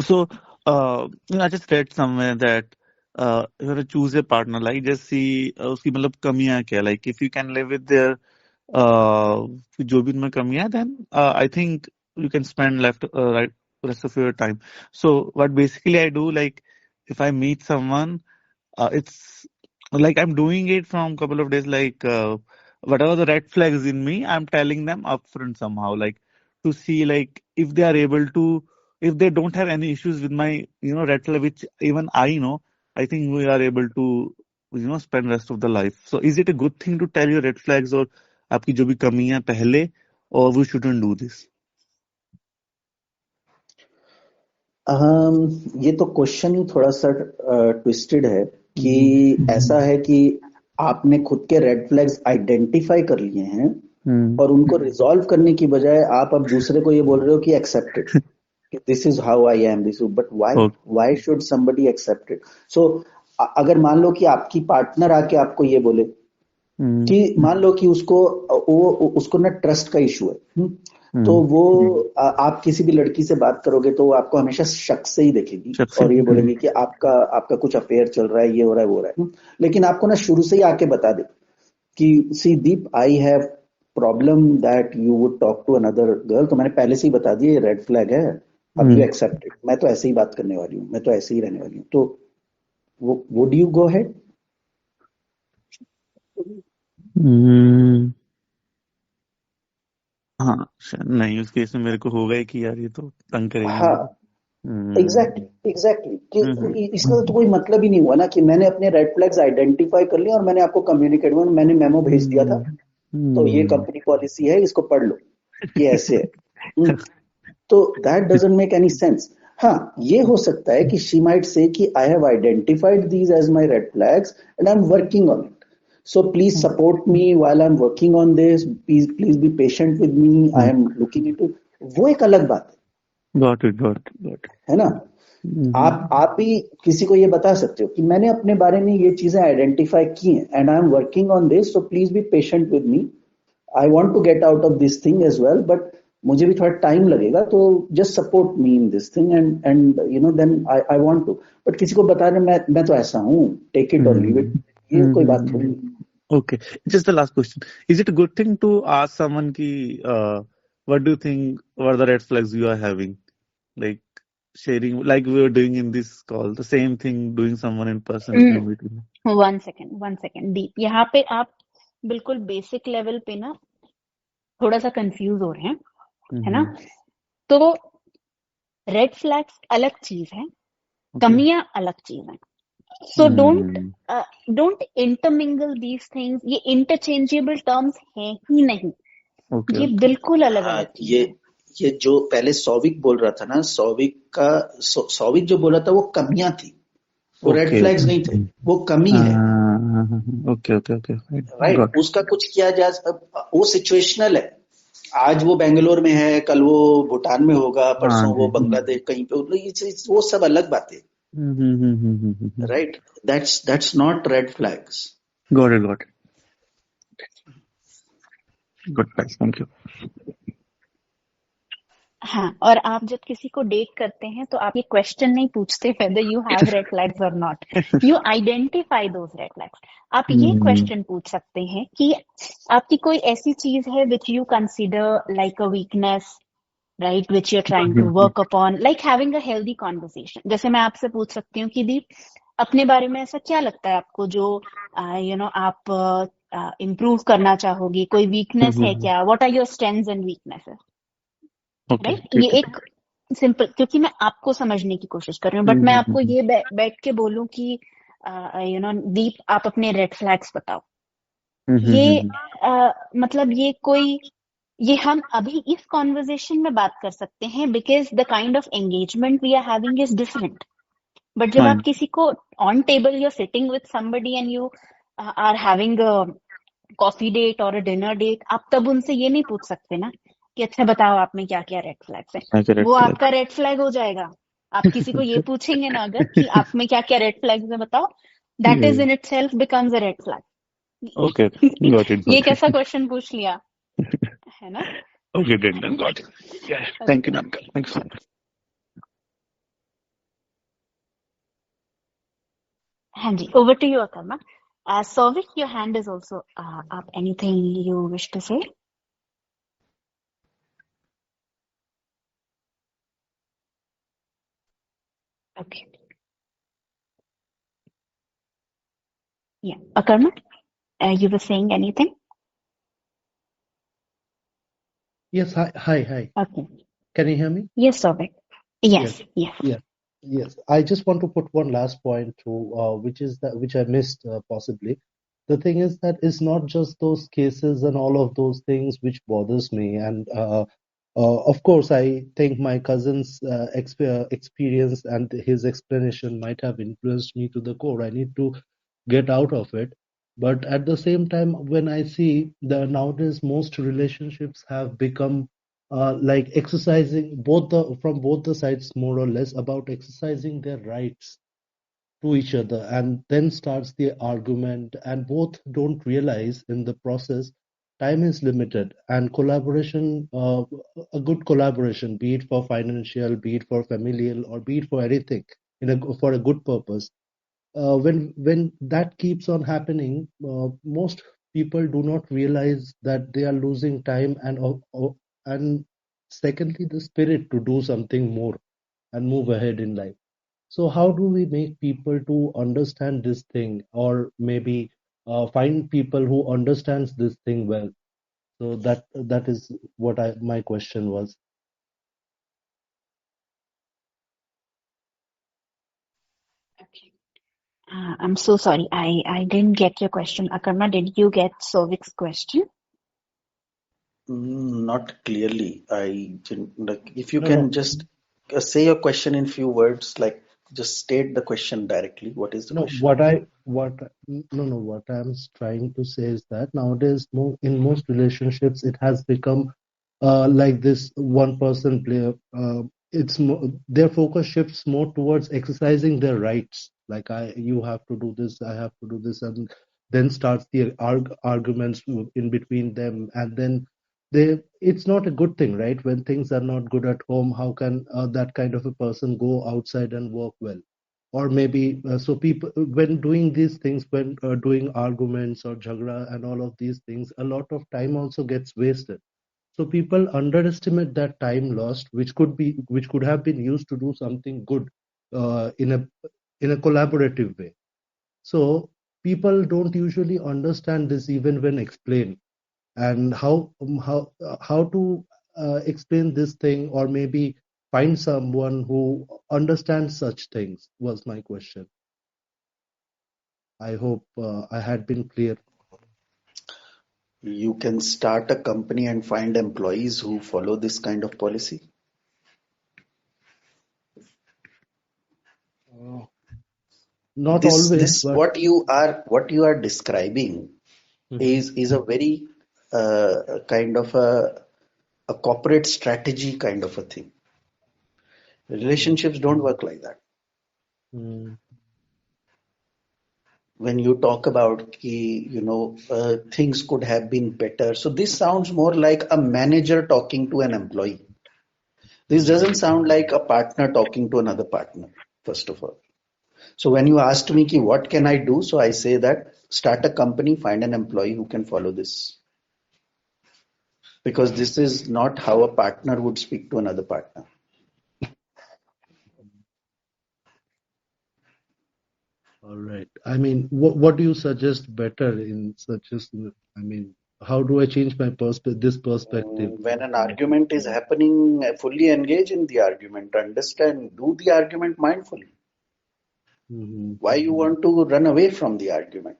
So, I just read somewhere that if you choose a partner, like just see उसकी मतलब कमियां क्या, like if you can live with their जो भी उनमें कमियां, then I think you can spend right rest of your time. So what basically I do, like if I meet someone, it's like I'm doing it from couple of days, like whatever the red flags in me, I'm telling them upfront somehow, like to see like if they are able to, if they don't have any issues with my red flag, which even I know, I think we are able to spend rest of the life. So is it a good thing to tell your red flags or आपकी जो भी कमियां पहले, or we shouldn't do this? ये तो question ही थोड़ा सा twisted है कि ऐसा है कि आपने खुद के रेड फ्लैग्स आइडेंटिफाई कर लिए हैं और उनको रिजॉल्व करने की बजाय आप अब दूसरे को ये बोल रहे हो कि accept it, this is how I am, this, but why should somebody accept it? So अगर मान लो कि आपकी पार्टनर आके आपको ये बोले कि मान लो कि उसको ना ट्रस्ट का इशू है, तो वो आप किसी भी लड़की से बात करोगे तो वो आपको हमेशा शक से ही देखेगी और ये बोलेगी कि आपका कुछ अफेयर चल रहा है, ये हो रहा है, वो हो रहा है. लेकिन आपको ना शुरू से ही आके बता दे कि see Deep, I have problem that you would talk to another girl, तो मैंने पहले से ही बता दिया ये रेड फ्लैग है, अब यू एक्सेप्ट इट, मैं तो ऐसे ही बात करने वाली हूँ, मैं तो ऐसे ही रहने वाली हूँ. तो वुड यू गो अहेड? हाँ, नहीं, उस केस में मेरे को होगा ही कि यार ये तो तंग करेगी. हाँ, एग्जैक्टली कि इसका तो कोई मतलब ही नहीं हुआ ना कि मैंने अपने रेड फ्लैग्स आइडेंटिफाई कर लिया और मैंने आपको कम्युनिकेट, मैंने मेमो भेज दिया था, तो ये कंपनी पॉलिसी है, इसको पढ़ लो, ये ऐसे है. तो that doesn't make any sense. हाँ, ये हो सकता है कि शी माइट से कि I have identified these as my red flags and I am working on it. So please support me while I'm working on this. Please be patient with me. I am looking into. वो एक अलग बात Got it. है ना? आप भी किसी को ये बता सकते हो कि मैंने अपने बारे में ये चीजें आइडेंटिफाई की हैं and I am working on this, so please be patient with me. I want to get out of this thing as well, but मुझे भी थोड़ा टाइम लगेगा, तो just support me in this thing and you know then I want to. But किसी को बता रहे मैं तो ऐसा हूँ, टेक इट और लीव इट, ये कोई बात थोड़ी. Okay, just the last question. Is it a good thing to ask someone ki, what do you think, what are the red flags you are having? Like sharing, like we were doing in this call, the same thing, doing someone in person if you meet him. One second Deep, यहाँ पे आप बिल्कुल basic level पे ना थोड़ा सा confuse हो रहे हैं, है ना? तो रेड फ्लैग्स अलग चीज है, कमियां अलग चीज है. So don't intermingle these things. ये इंटरचेंजेबल टर्म्स हैं ही नहीं. ये बिल्कुल अलग अलग चीज है. ये जो पहले सौविक बोल रहा था ना, सौविक जो बोल रहा था वो कमियां थी, वो रेड फ्लैग्स नहीं थे, वो कमी है. Okay right. उसका कुछ किया जा, वो सिचुएशनल है. आज वो बेंगलोर में है, कल वो भूटान में होगा, परसों वो बांग्लादेश कहीं पे, वो सब अलग बातें. Right. That's not red flags. Got it. Good guys, thank you. हाँ, और आप जब किसी को डेट करते हैं तो आप ये क्वेश्चन नहीं पूछते whether you have red flags or not. You identify those red flags. आप ये क्वेश्चन पूछ सकते हैं कि आपकी कोई ऐसी चीज है which you consider like a weakness, right, which you're trying to work upon, like having a healthy conversation. जैसे मैं आपसे पूछ सकती हूँ कि दीप, अपने बारे में ऐसा क्या लगता है आपको जो आप इम्प्रूव करना चाहोगी? कोई वीकनेस है क्या? What are your strengths and weaknesses? Right. ये एक सिंपल, क्योंकि मैं आपको समझने की कोशिश कर रही हूँ, बट मैं आपको ये बैठ के बोलूं कि दीप आप अपने रेड फ्लैग्स बताओ, ये मतलब ये हम अभी इस कॉन्वर्जेशन में बात कर सकते हैं because the kind of engagement we are having is different. But जब आप किसी को on table you are sitting with somebody and you are having coffee date और अ डिनर डेट, आप तब उनसे ये नहीं पूछ सकते ना कि अच्छा बताओ आप में क्या क्या रेड फ्लैग्स है. वो आपका रेड फ्लैग हो जाएगा. आप किसी को ये पूछेंगे ना अगर कि आप में क्या क्या रेड फ्लैग्स है बताओ, that is in itself becomes a red flag. Okay, got it. ये कैसा क्वेश्चन पूछ लिया है ना? Okay, done, got it. Thank you ma'am, thanks. हाँ जी, over to you Akarma. Souvik, your hand is also up. Anything you wish to say? Okay. Yeah. Akarma, you were saying anything? Yes. Hi. Okay. Can you hear me? Yes, Souvik. Yes. Yes. I just want to put one last point to which I missed possibly. The thing is that it's not just those cases and all of those things which bothers me. And of course, I think my cousin's experience and his explanation might have influenced me to the core. I need to get out of it. But at the same time, when I see that nowadays most relationships have become like exercising from both the sides more or less about exercising their rights to each other, and then starts the argument, and both don't realize in the process time is limited, and collaboration, a good collaboration, be it for financial, be it for familial, or be it for anything for a good purpose, when that keeps on happening, most people do not realize that they are losing time, and secondly the spirit to do something more and move ahead in life. So how do we make people to understand this thing, or maybe find people who understands this thing well? So that is what my question was. Okay. I'm so sorry. I didn't get your question. Akarma, did you get Souvik's question? Not clearly. I didn't. Like, if you can just say your question in few words, like Just state the question directly. What is the No, question? what I'm trying to say is that nowadays, in most relationships, it has become like this one person player. Their focus shifts more towards exercising their rights. Like you have to do this, I have to do this, and then starts the arguments in between them, and then it's not a good thing, right? When things are not good at home, how can that kind of a person go outside and work well? Or maybe so people when doing these things, when doing arguments or jhagra and all of these things, a lot of time also gets wasted. So people underestimate that time lost, which could have been used to do something good in a collaborative way. So people don't usually understand this even when explained, and how to explain this thing, or maybe find someone who understands such things, was my question. I hope I had been clear. You can start a company and find employees who follow this kind of policy. Uh, Not This always, this but what you are describing Mhm. is a very kind of a corporate strategy kind of a thing. Relationships don't work like that. Mm. When you talk about things could have been better, so this sounds more like a manager talking to an employee. This doesn't sound like a partner talking to another partner, first of all. So when you asked me ki, what can I do, so I say that start a company, find an employee who can follow this, because this is not how a partner would speak to another partner. All right. I mean, what do you suggest better in such as, I mean, how do I change my this perspective? When an argument is happening, fully engage in the argument, understand, do the argument mindfully. Mm-hmm. Why you want to run away from the argument?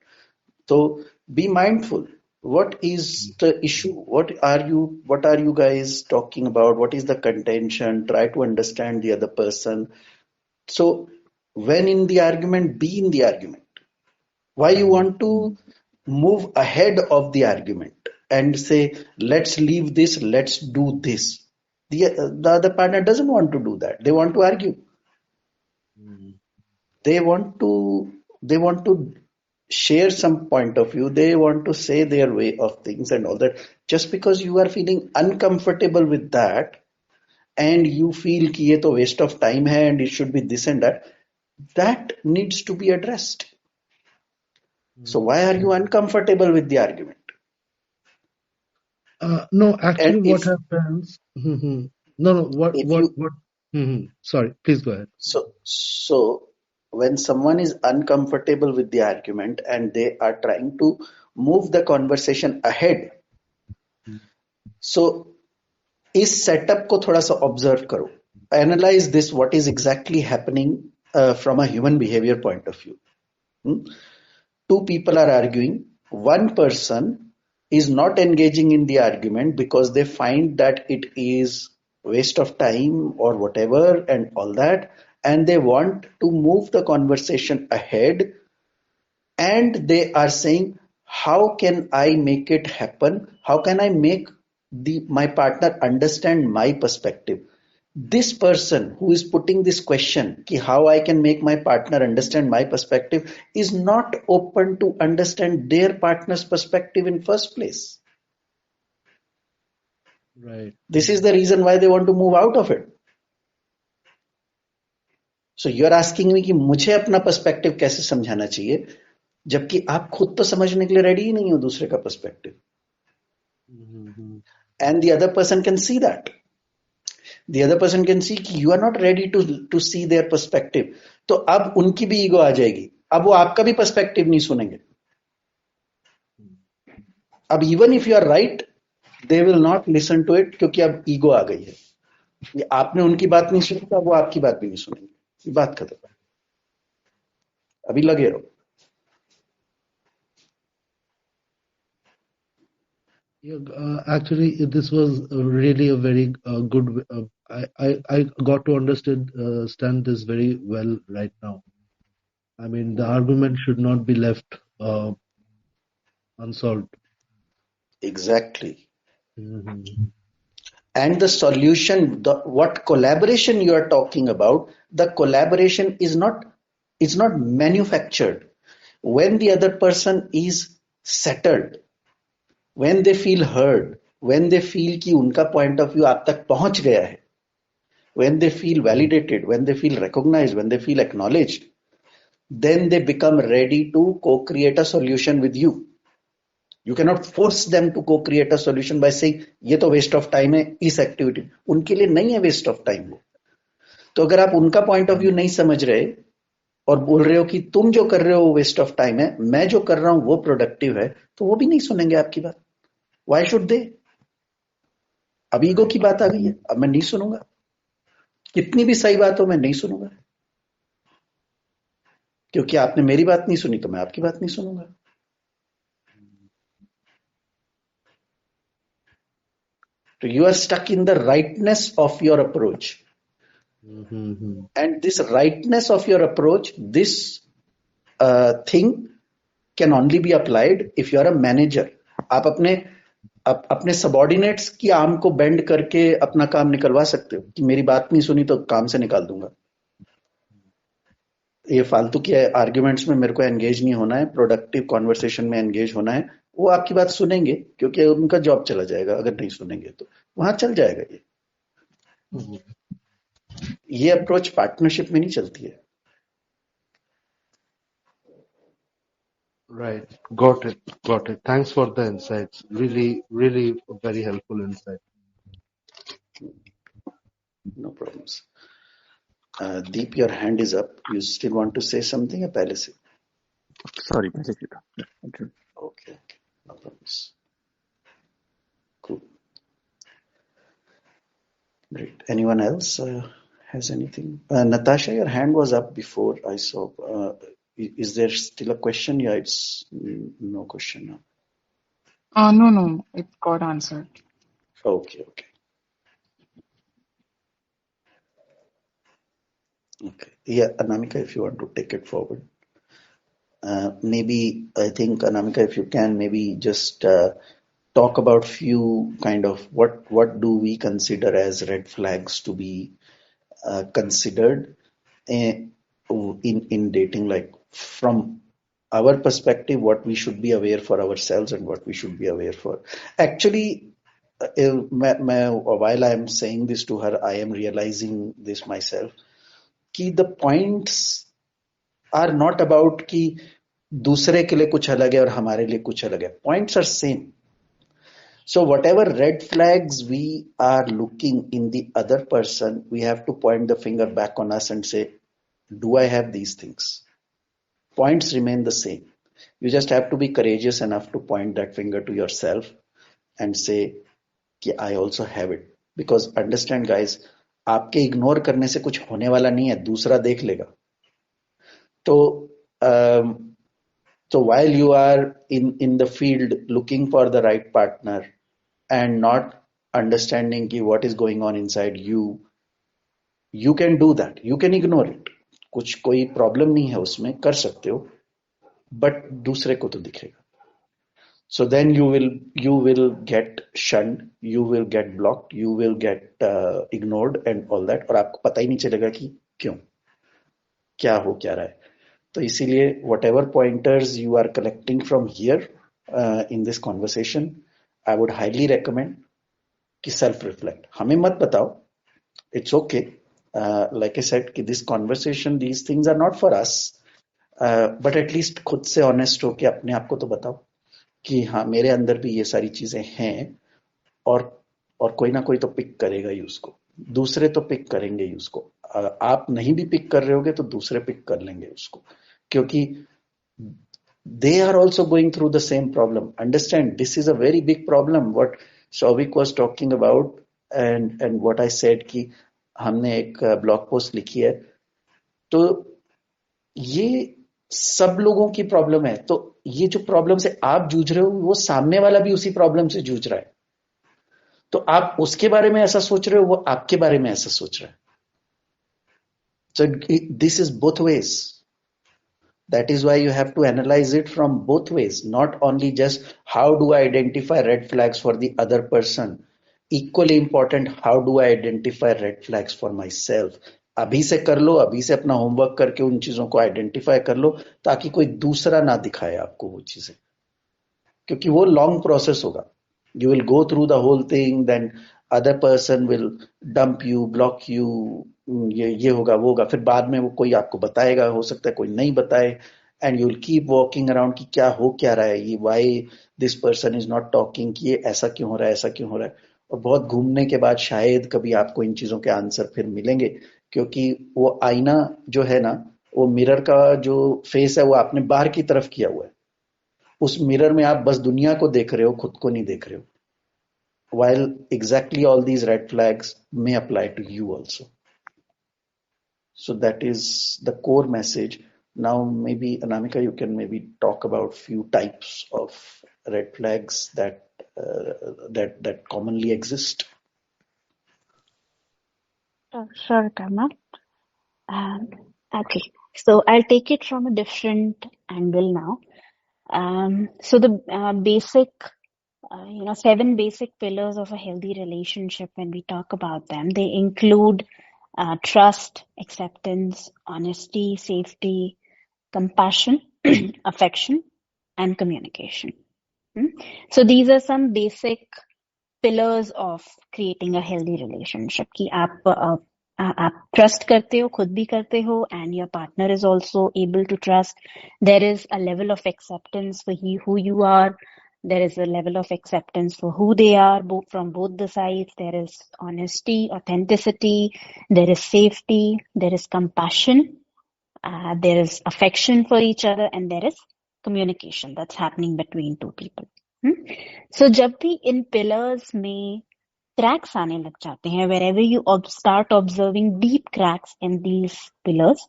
So be mindful. What is the issue? What are you guys talking about? What is the contention? Try to understand the other person. So when in the argument, be in the argument. Why you want to move ahead of the argument and say, let's leave this, let's do this. The other partner doesn't want to do that. They want to argue. Mm-hmm. They want to share some point of view. They want to say their way of things and all that. Just because you are feeling uncomfortable with that and you feel कि ये तो waste of time है and it should be this and that, that needs to be addressed. So why are you uncomfortable with the argument? No, And actually, what if happens? Mhm. No, if you what? Sorry, please go ahead. so when someone is uncomfortable with the argument and they are trying to move the conversation ahead, so इस setup को थोड़ा सा observe करो, analyse this what is exactly happening from a human behaviour point of view. Two people are arguing. One person is not engaging in the argument because they find that it is waste of time or whatever and all that, and they want to move the conversation ahead, and they are saying, how can I make it happen? How can I make my partner understand my perspective? This person who is putting this question, ki how I can make my partner understand my perspective, is not open to understand their partner's perspective in first place. Right. This is the reason why they want to move out of it. So you're asking me कि मुझे अपना perspective कैसे समझाना चाहिए, जबकि आप खुद तो समझने के लिए रेडी ही नहीं हो दूसरे का perspective. Mm-hmm. And the other person can see that. The other person can see कि you are not ready to see their perspective. तो अब उनकी भी ईगो आ जाएगी. अब वो आपका भी पर्सपेक्टिव नहीं सुनेंगे. अब even if you are right, they will not listen to it, क्योंकि अब ईगो आ गई है. ये आपने उनकी बात नहीं सुनी, तो वो आपकी बात भी नहीं सुनेंगे. ये बात खत्म. अभी लगे रहो. Yeah, actually, this was really a very good I got to understand this very well right now. I mean, the argument should not be left unsolved. Exactly. Mhm. And the solution, what collaboration you are talking about, the collaboration is not manufactured. When the other person is settled, when they feel heard, when they feel कि उनका point of view आप तक पहुंच गया है, when they feel validated, when they feel recognized, when they feel acknowledged, then they become ready to co-create a solution with you. You cannot force them to co-create a solution by saying ये तो waste of time है इस activity. उनके लिए नहीं है waste of time वो. तो अगर आप उनका point of view नहीं समझ रहे और बोल रहे हो कि तुम जो कर रहे हो वो waste of time है, मैं जो कर रहा हूं वो productive है, तो वो भी नहीं सुनेंगे आपकी बात. Why should they? अब ईगो की बात आ गई है, अब मैं नहीं सुनूंगा. कितनी भी सही बात हो मैं नहीं सुनूंगा, क्योंकि आपने मेरी बात नहीं सुनी तो मैं आपकी बात नहीं सुनूंगा. So you are stuck in the rightness of your approach. Mhm. And this rightness of your approach, this thing can only be applied if you are a manager. आप अपने सबॉर्डिनेट्स की आर्म को बेंड करके अपना काम निकलवा सकते हो कि मेरी बात नहीं सुनी तो काम से निकाल दूंगा. ये फालतू के आर्ग्यूमेंट्स में मेरे को एंगेज नहीं होना है, प्रोडक्टिव कॉन्वर्सेशन में एंगेज होना है. वो आपकी बात सुनेंगे क्योंकि उनका जॉब चला जाएगा. अगर नहीं सुनेंगे तो वहां चल जाएगा. ये अप्रोच पार्टनरशिप में नहीं चलती है. Right. Got it. Thanks for the insights. Really, really very helpful insight. No problems. Deep, your hand is up. You still want to say something? या पहले से? Sorry, पहले से था. Okay. No problems. Cool. Great. Anyone else has anything? Natasha, your hand was up before I saw. Is there still a question? Yeah, it's no question now. No, it got answered. Okay. Yeah, Anamika, if you want to take it forward. Maybe, I think, Anamika, if you can, maybe just talk about few kind of what do we consider as red flags to be considered in dating, like from our perspective, what we should be aware for ourselves and what we should be aware for. Actually, while I am saying this to her, I am realizing this myself. कि the points are not about कि दूसरे के लिए कुछ अलग है और हमारे लिए कुछ अलग है. Points are same. So whatever red flags we are looking in the other person, we have to point the finger back on us and say, do I have these things? Points remain the same. You just have to be courageous enough to point that finger to yourself and say, I also have it. Because understand, guys, आपके ignore करने से कुछ होने वाला नहीं है, दूसरा देख लेगा. So while you are in the field looking for the right partner and not understanding what is going on inside you can do that. You can ignore it. कुछ कोई प्रॉब्लम नहीं है उसमें, कर सकते हो, बट दूसरे को तो दिखेगा. So then you will get shunned, you will get blocked, you will get ignored and all that, और आपको पता ही नहीं चलेगा कि क्यों, क्या हो क्या रहा है. तो इसीलिए whatever pointers you are collecting from here in this conversation, I would highly recommend कि self reflect. हमें मत बताओ, it's okay. Like I said कि this conversation, these things are not for us, but at least खुद से honest हो के अपने आप को तो बताओ कि हाँ मेरे अंदर भी ये सारी चीजें हैं, और कोई ना कोई तो पिक करेगा ही उसको, दूसरे तो पिक करेंगे ही उसको. आप नहीं भी पिक कर रहे होगे तो दूसरे पिक कर लेंगे उसको, क्योंकि they are also going through the same problem. Understand, this is a very big problem what Souvik was talking about and what I said कि हमने एक ब्लॉग पोस्ट लिखी है, तो ये सब लोगों की प्रॉब्लम है. तो ये जो प्रॉब्लम से आप जूझ रहे हो वो सामने वाला भी उसी प्रॉब्लम से जूझ रहा है. तो आप उसके बारे में ऐसा सोच रहे हो, वो आपके बारे में ऐसा सोच रहा है. So this is both ways. That is why you have to analyze it from both ways, not only just how do I identify red flags for the other person. Equally important, how do I identify red flags for myself. अभी से कर लो, अभी से अपना homework करके उन चीजों को आइडेंटिफाई कर लो, ताकि कोई दूसरा ना दिखाए आपको वो चीजें, क्योंकि वो लॉन्ग प्रोसेस होगा. You will go through the whole thing, then other person will dump you, block you, ये होगा वो होगा, फिर बाद में वो कोई आपको बताएगा, हो सकता है कोई नहीं बताए, and you will keep walking around कि क्या हो क्या रहा है, ये why this person is not talking, कि ये ऐसा क्यों हो रहा है, ऐसा क्यों हो रहा है. और बहुत घूमने के बाद शायद कभी आपको इन चीजों के आंसर फिर मिलेंगे, क्योंकि वो आईना जो है ना, वो मिरर का जो फेस है वो आपने बाहर की तरफ किया हुआ है. उस मिरर में आप बस दुनिया को देख रहे हो, खुद को नहीं देख रहे हो. While exactly all these red flags may apply to you also. So that is the core message. Now maybe Anamika, you can maybe talk about few types of red flags that commonly exist. Sure, Karma. Okay, so I'll take it from a different angle now. So the basic, 7 basic pillars of a healthy relationship, when we talk about them, they include trust, acceptance, honesty, safety, compassion, affection, and communication. So these are some basic pillars of creating a healthy relationship. कि आप trust करते हो, खुद भी करते हो, and your partner is also able to trust. There is a level of acceptance for who you are. There is a level of acceptance for who they are, from both the sides. There is honesty, authenticity. There is safety. There is compassion. There is affection for each other, and there is communication that's happening between two people. So जब भी इन pillars में cracks आने लग जाते हैं, wherever you start observing deep cracks in these pillars,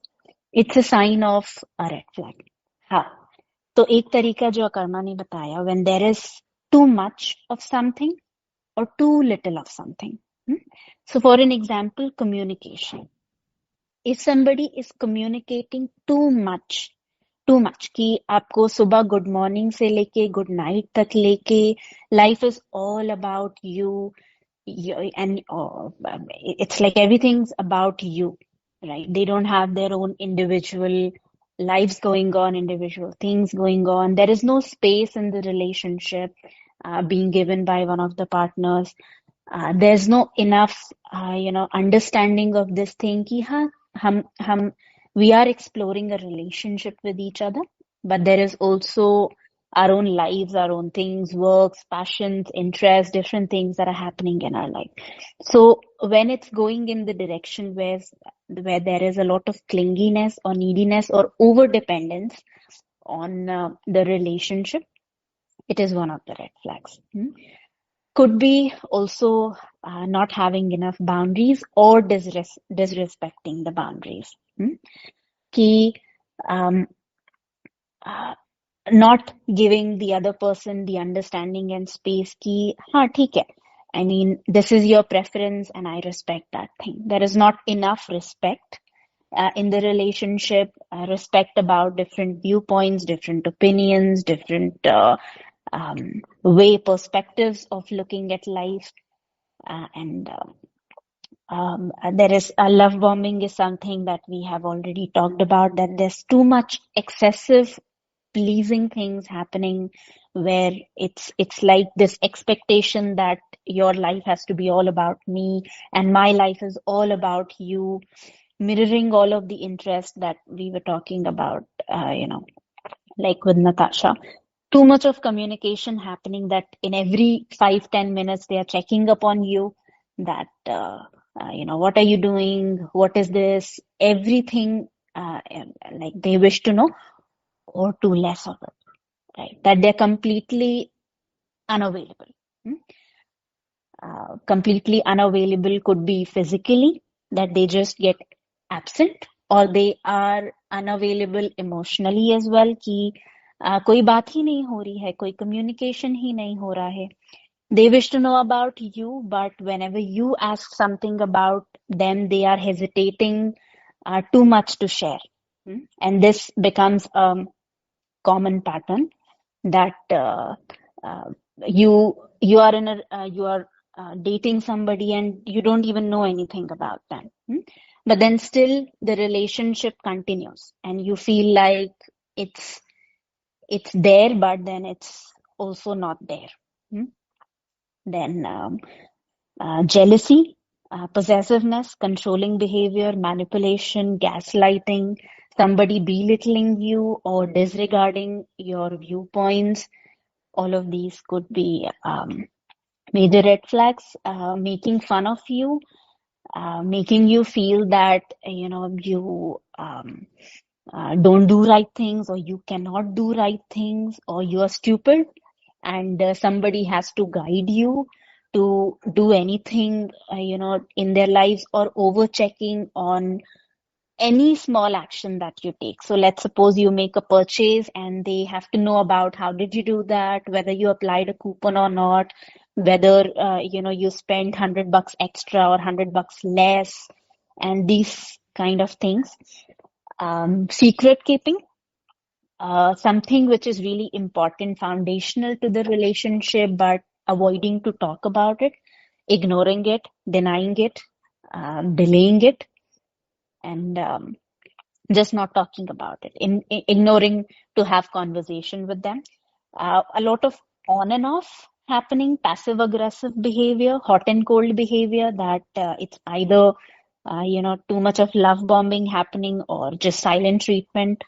it's a sign of a red flag. हाँ, तो एक तरीका जो अकर्मा ने बताया, when there is too much of something or too little of something. So for an example, communication. If somebody is communicating too much कि आपको सुबह गुड मॉर्निंग से लेके गुड नाइट तक लेके life is all about you and it's like everything's about you, right? They don't have their own individual lives going on, individual things going on. There is no space in the relationship being given by one of the partners. There's no enough understanding of this thing कि हाँ हम we are exploring a relationship with each other, but there is also our own lives, our own things, works, passions, interests, different things that are happening in our life. So when it's going in the direction where there is a lot of clinginess or neediness or over dependence on the relationship, it is one of the red flags. Could be also not having enough boundaries or disrespecting the boundaries. Ki not giving the other person the understanding and space ki हाँ ठीक है, I mean this is your preference and I respect that thing. There is not enough respect in the relationship, respect about different viewpoints, different opinions, different perspectives of looking at life, and there is love bombing is something that we have already talked about, that there's too much excessive pleasing things happening where it's like this expectation that your life has to be all about me and my life is all about you, mirroring all of the interest that we were talking about, like with Natasha. Too much of communication happening that in every 5-10 minutes they are checking up on you, that what are you doing, what is this, everything, like they wish to know, or too less of it, right? That they're completely unavailable. Completely unavailable could be physically, that they just get absent, or they are unavailable emotionally as well, कि कोई बात ही नहीं हो रही है, कोई communication ही नहीं हो रहा है. They wish to know about you, but whenever you ask something about them, they are hesitating too much to share. And this becomes a common pattern that uh, you are in a you are dating somebody and you don't even know anything about them. But then still the relationship continues and you feel like it's it's there, but then it's also not there. Then jealousy, possessiveness, controlling behavior, manipulation, gaslighting, somebody belittling you or disregarding your viewpoints. All of these could be major red flags, making fun of you, making you feel that you don't do right things, or you cannot do right things, or you are stupid, and somebody has to guide you to do anything in their lives, or over checking on any small action that you take. So let's suppose you make a purchase and they have to know about how did you do that, whether you applied a coupon or not, whether you spent $100 extra or $100 less, and these kind of things. Secret keeping, something which is really important, foundational to the relationship, but avoiding to talk about it, ignoring it, denying it, delaying it, and just not talking about it, ignoring to have conversation with them. A lot of on and off happening, passive aggressive behavior, hot and cold behavior, that it's either too much of love bombing happening or just silent treatment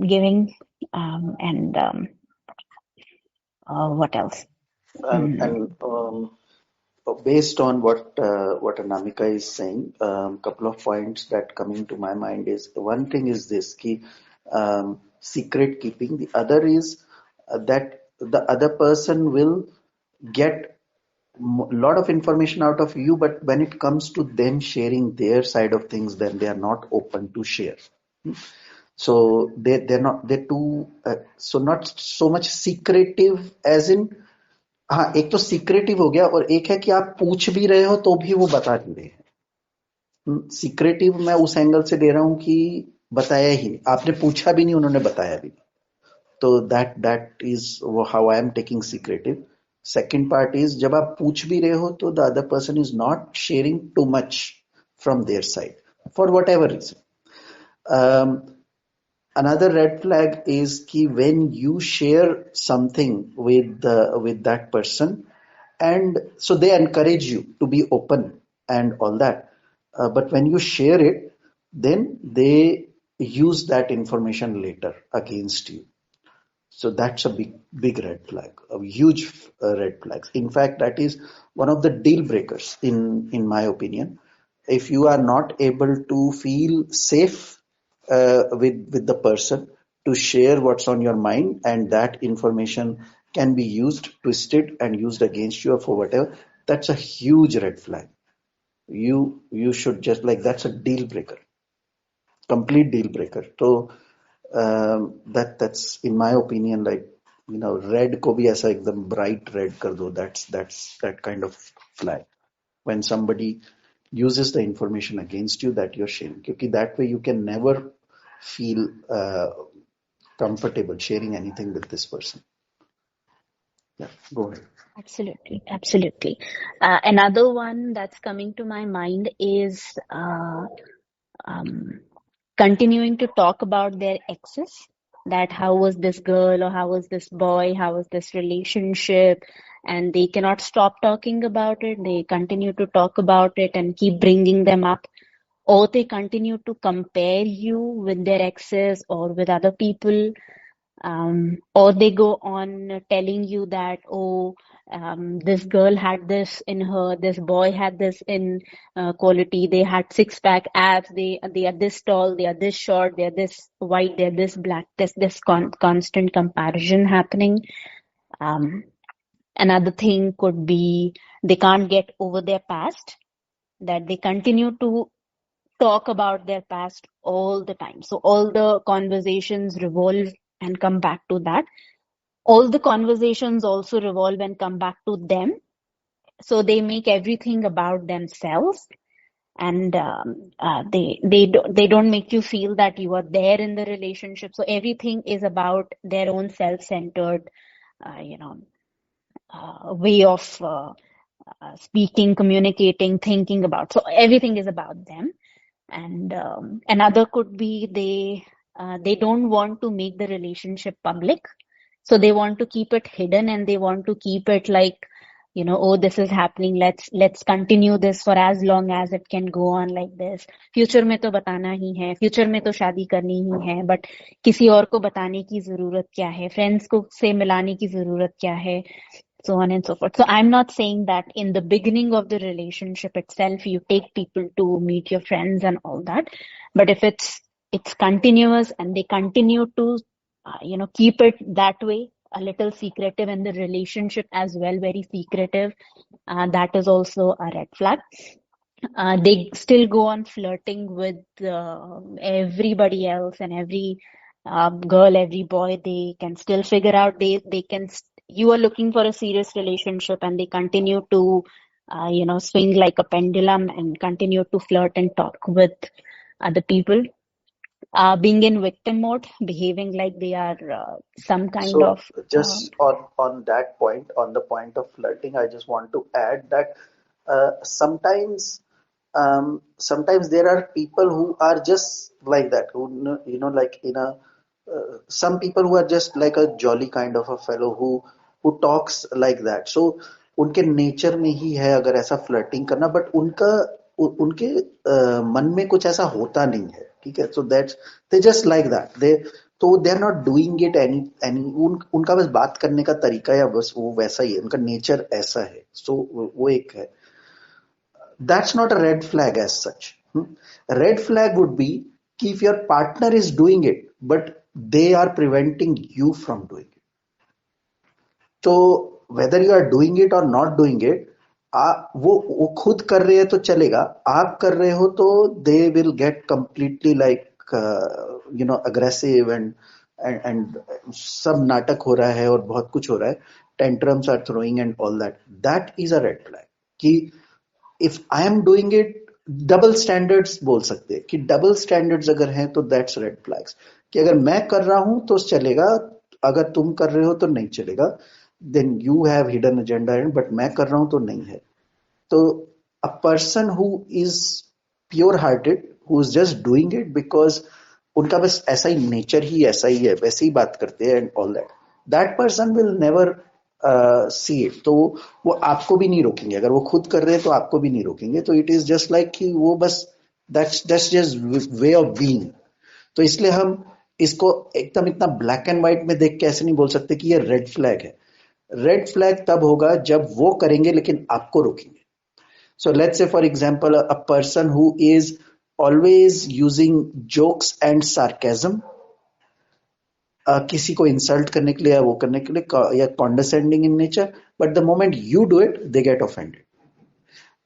giving, and what else? And based on what Anamika is saying, couple of points that coming to my mind is, one thing is this key, secret keeping. The other is that the other person will get lot of information out of you, but when it comes to them sharing their side of things, then they are not open to share. So they're too so not so much secretive, as in, हाँ, एक तो secretive हो गया और एक है कि आप पूछ भी रहे हो तो भी वो बता नहीं रहे हैं. सीक्रेटिव मैं उस एंगल से दे रहा हूं कि बताया ही नहीं, आपने पूछा भी नहीं, उन्होंने बताया भी नहीं. तो that is how I am taking secretive. Second part is, जब आप पूछ भी रहे हो तो the other person is not sharing too much from their side for whatever reason. Another red flag is ki when you share something with that person, and so they encourage you to be open and all that, but when you share it, then they use that information later against you. So that's a big red flag, a huge red flag. In fact, that is one of the deal breakers in my opinion. If you are not able to feel safe with the person to share what's on your mind, and that information can be used, twisted, and used against you or for whatever, that's a huge red flag. You should just, like, that's a deal breaker, complete deal breaker. So that's in my opinion, like, red ko bhi aisa ekdam bright red kar do. That's that kind of flag, when somebody uses the information against you that you're sharing, because that way you can never feel comfortable sharing anything with this person. Yeah, go ahead. Absolutely. Another one that's coming to my mind is continuing to talk about their exes, that how was this girl, or how was this boy, how was this relationship, and they cannot stop talking about it. They continue to talk about it and keep bringing them up, or they continue to compare you with their exes or with other people, or they go on telling you that, oh, this girl had this in her, this boy had this in quality, they had six-pack abs, they are this tall, they are this short, they are this white, they are this black. This constant comparison happening. Another thing could be they can't get over their past, that they continue to talk about their past all the time. So all the conversations revolve and come back to that. all the conversations also revolve and come back to them. So they make everything about themselves, and they don't make you feel that you are there in the relationship. So everything is about their own self-centered, you know, way of speaking, communicating, thinking about. So everything is about them. And another could be they don't want to make the relationship public. So they want to keep it hidden, and they want to keep it like, oh, this is happening. Let's continue this for as long as it can go on like this. Future में तो बताना ही है, future में तो शादी करनी ही है, but किसी और को बताने की जरूरत क्या है, फ्रेंड्स को से मिलाने की जरूरत क्या है, so on and so forth. So I'm not saying that in the beginning of the relationship itself you take people to meet your friends and all that, but if it's continuous and they continue to keep it that way, a little secretive, and the relationship as well very secretive, that is also a red flag. They still go on flirting with everybody else, and every girl, every boy, they can still figure out they can you are looking for a serious relationship, and they continue to swing like a pendulum and continue to flirt and talk with other people, being in victim mode, behaving like they are some kind So of just on that point, on the point of flirting, I just want to add that sometimes sometimes there are people who are just like that, who like in a some people who are just like a jolly kind of a fellow who talks like that. So उनके nature में ही है अगर ऐसा flirting करना, but उनके मन में कुछ ऐसा होता नहीं है, ठीक है. So that's they just like that, तो they are not doing it any उनका बस बात करने का तरीका या बस वो वैसा ही है, उनका नेचर ऐसा है. सो वो एक है. That's not a red flag as such. A red flag would be if your partner is doing it, but they are preventing you from doing it. So whether you are doing it or not doing it, वो खुद कर रहे हैं तो चलेगा, आप कर रहे हो तो they will get completely like aggressive and सब नाटक हो रहा है और बहुत कुछ हो रहा है, tantrums are throwing and all that. That is a red flag. कि if I am doing it, double standards बोल सकते हैं कि डबल स्टैंडर्ड्स अगर हैं तो दैट्स रेड फ्लैग्स. कि अगर मैं कर रहा हूं तो चलेगा, अगर तुम कर रहे हो तो नहीं चलेगा, then you have hidden agenda, but मैं कर रहा हूं तो नहीं है. तो a person who is pure hearted, who is just doing it because उनका बस ऐसा ही नेचर ही ऐसा ही है, वैसे ही बात करते हैं and all that, that person will never see it. तो वो आपको भी नहीं रोकेंगे, अगर वो खुद कर रहे हैं तो आपको भी नहीं रोकेंगे. तो इट इज जस्ट लाइक कि वो बस that's just way of being. तो इसलिए हम इसको एकदम इतना ब्लैक एंड व्हाइट में देख के ऐसे नहीं बोल सकते कि ये रेड फ्लैग है. रेड फ्लैग तब होगा जब वो करेंगे लेकिन आपको रोकेंगे. So let's say for example a person who is always using jokes and sarcasm, किसी को इंसल्ट करने के लिए या वो करने के लिए, या condescending in nature, but the moment you do it they get offended.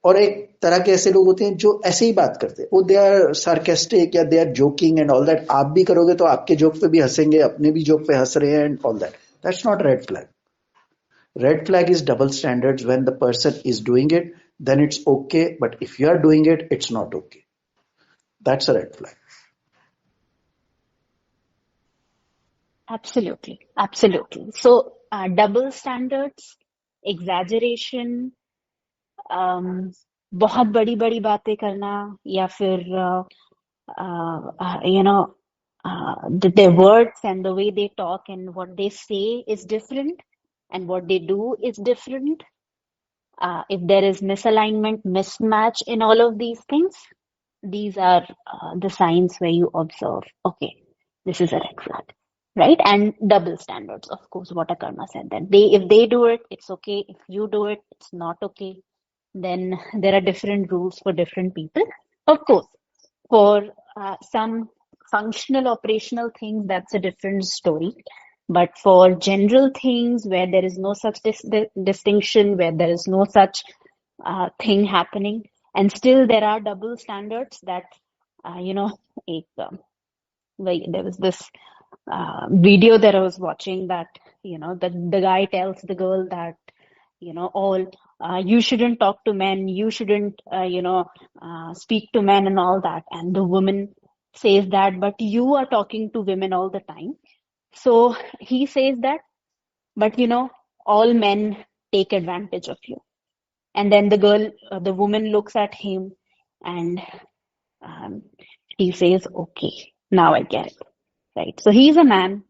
और एक तरह के ऐसे लोग होते हैं जो ऐसे ही बात करते हैं, वो दे आर सार्केस्टिक या they are joking and all that. आप भी करोगे तो आपके जोक पे भी हंसेंगे, अपने भी जोक पे हंस रहे हैं and all that. That's not red flag. Red flag is double standards. When the person is doing it then it's okay, but if you are doing it, it's not okay. That's a red flag. Absolutely. So double standards, exaggeration, बहुत बड़ी बड़ी बातें करना, या फिर their words and the way they talk and what they say is different and what they do is different. If there is misalignment, mismatch in all of these things, these are the signs where you observe, okay, this is a red flag, right? And double standards, of course, what Akarma said, that if they do it, it's okay. If you do it, it's not okay. Then there are different rules for different people. Of course, for some functional, operational things, that's a different story. But for general things where there is no such distinction, where there is no such thing happening, and still there are double standards that, there was this video that I was watching that the guy tells the girl that, you shouldn't talk to men, you shouldn't, speak to men and all that. And the woman says that, but you are talking to women all the time. So he says that, but all men take advantage of you. And then the woman looks at him and um, he says, okay, now I get it. Right. So he's a man.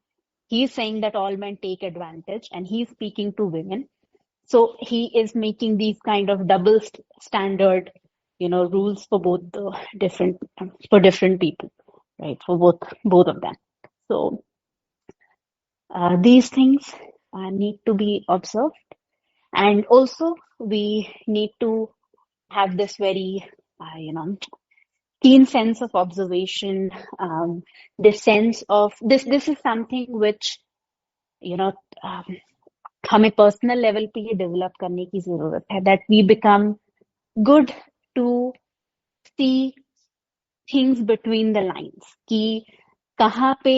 He's saying that all men take advantage and he's speaking to women. So he is making these kind of double standard, rules for both the different people, right? For both of them. So these things need to be observed. And also we need to have this very, keen sense of observation, this sense of this is something which, you know, um, हमें personal level पे ये develop करने की जरूरत है, that we become good to see things between the lines, कि कहाँ पे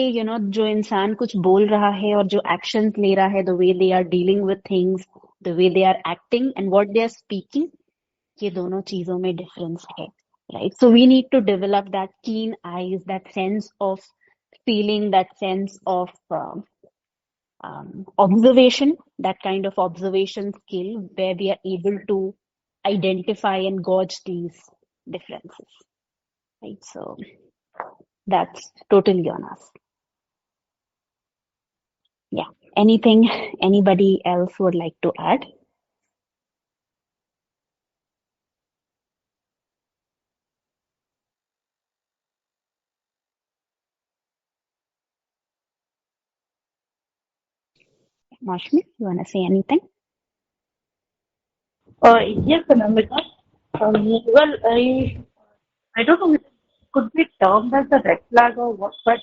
जो इंसान कुछ बोल रहा है और जो actions ले रहा है, the way they are dealing with things, the way they are acting and what they are speaking, ये दोनों चीजों में difference है, right? So we need to develop that keen eyes, that sense of feeling, that sense of observation, that kind of observation skill where we are able to identify and gauge these differences, right? So that's totally on us. Yeah. Anything anybody else would like to add? Mashmi, you want to say anything? Yes, Anamika. Well, I don't know if it could be termed as a red flag or what, but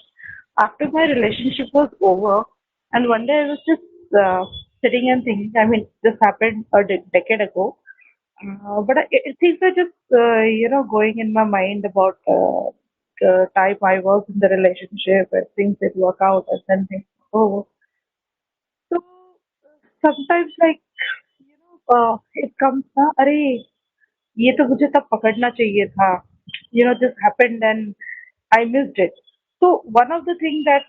after my relationship was over, and one day I was just sitting and thinking, I mean, this happened a decade ago, but things are just, going in my mind about the time I was in the relationship and things did work out and then things go over. So sometimes, like, it comes, na, अरे ये तो मुझे तब पकड़ना चाहिए था, this happened and I missed it. So one of the things that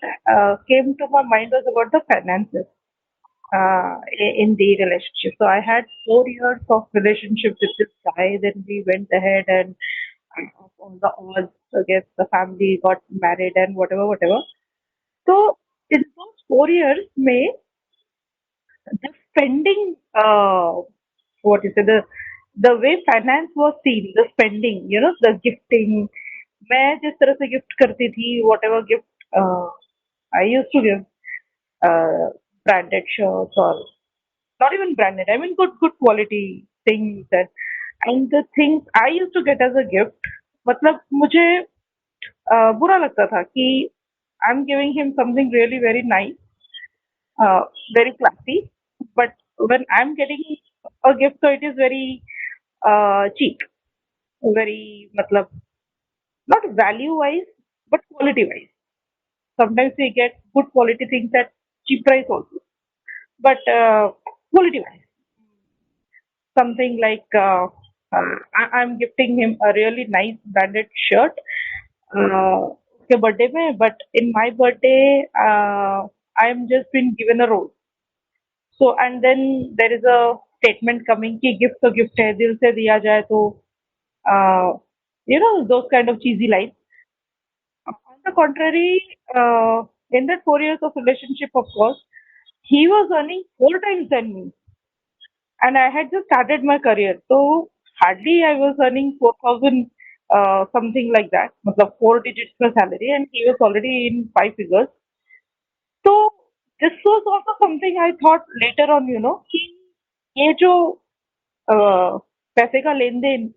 came to my mind was about the finances in the relationship. So I had 4 years of relationship with this guy. Then we went ahead and on the odds against the family got married and whatever. So in those 4 years, May the spending, what you say, the way finance was seen, the spending, the gifting. मैं जिस तरह से gift करती थी, whatever gift I used to give, branded shirts or not even branded, I mean good quality things and the things I used to get as a gift, मतलब मुझे बुरा लगता था कि I'm giving him something really very nice, very classy, but when I'm getting a gift, so it is very cheap, very matlab, not value wise, but quality wise. Sometimes we get good quality things at cheap price also, but quality wise, something like I'm gifting him a really nice branded shirt. उसके birthday में, but in my birthday, I'm just been given a rose. So and then there is a statement coming कि gift तो gift है, दिल से दिया जाए तो, those kind of cheesy lines. On the contrary, in that 4 years of relationship, of course, he was earning 4 times than me, and I had just started my career. So hardly I was earning 4,000, something like that, matlab 4 digits per salary, and he was already in 5 figures. So this was also something I thought later on, कि ये जो पैसे का लेन then,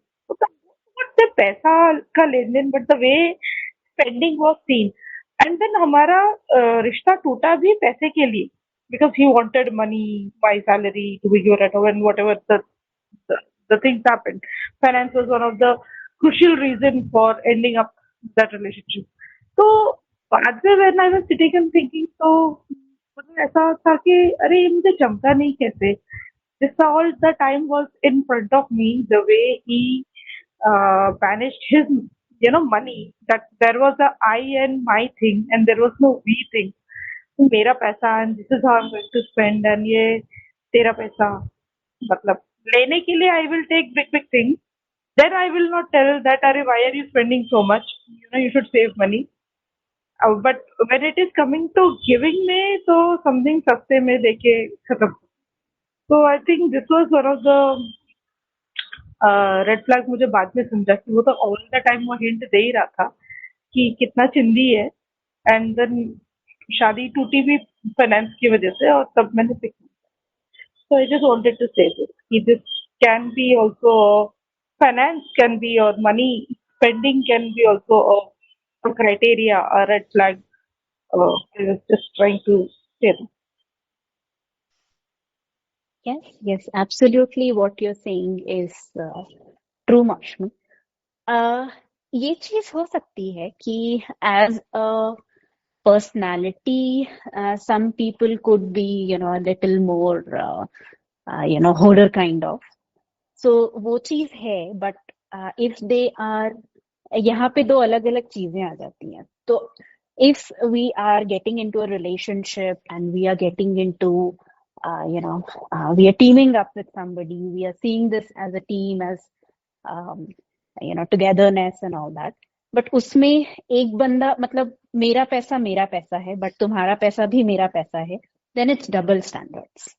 the पैसा का लेन then, but the way spending was seen, and then हमारा रिश्ता टूटा भी पैसे के लिए, because he wanted money, my salary to be given at home, and whatever the things happened. Finance was one of the crucial reason for ending up that relationship. So बाद में when I was sitting and thinking, so मतलब ऐसा था कि अरे ये मुझे जमता नहीं कैसे. This all the time was in front of me, the way he managed his money, that there was a I and my thing and there was no we thing. मेरा पैसा and this is how I'm going to spend, and ये तेरा पैसा. मतलब लेने के लिए I will take big things. Then I will not tell that अरे why are you spending so much? You should save money. But when it is coming to giving में तो something सस्ते में देके खत्म. So I think this was one of the red flag. मुझे बाद में समझा कि वो तो ऑल द टाइम वो हिंट दे ही रहा था कि कितना चिंदी है. एंड देन शादी टूटी भी फाइनेंस की वजह से, और तब मैंने pick. So I just wanted to say this कि this can be also, finance can be, और money spending can be also a criteria, a red flag. I was just trying to say that. Yes, absolutely. What you're saying is true, Mashmi. ये चीज हो सकती है कि as a personality, some people could be, a little more, hoarder kind of. So वो चीज है, but if they are, यहाँ पे दो अलग अलग चीजें आ जाती हैं. तो if we are getting into a relationship and we are getting into, we are teaming up with somebody, we are seeing this as a team, as togetherness and all that. But उसमें एक बंदा, मतलब मेरा पैसा है, but तुम्हारा पैसा भी मेरा पैसा है, then it's double standards.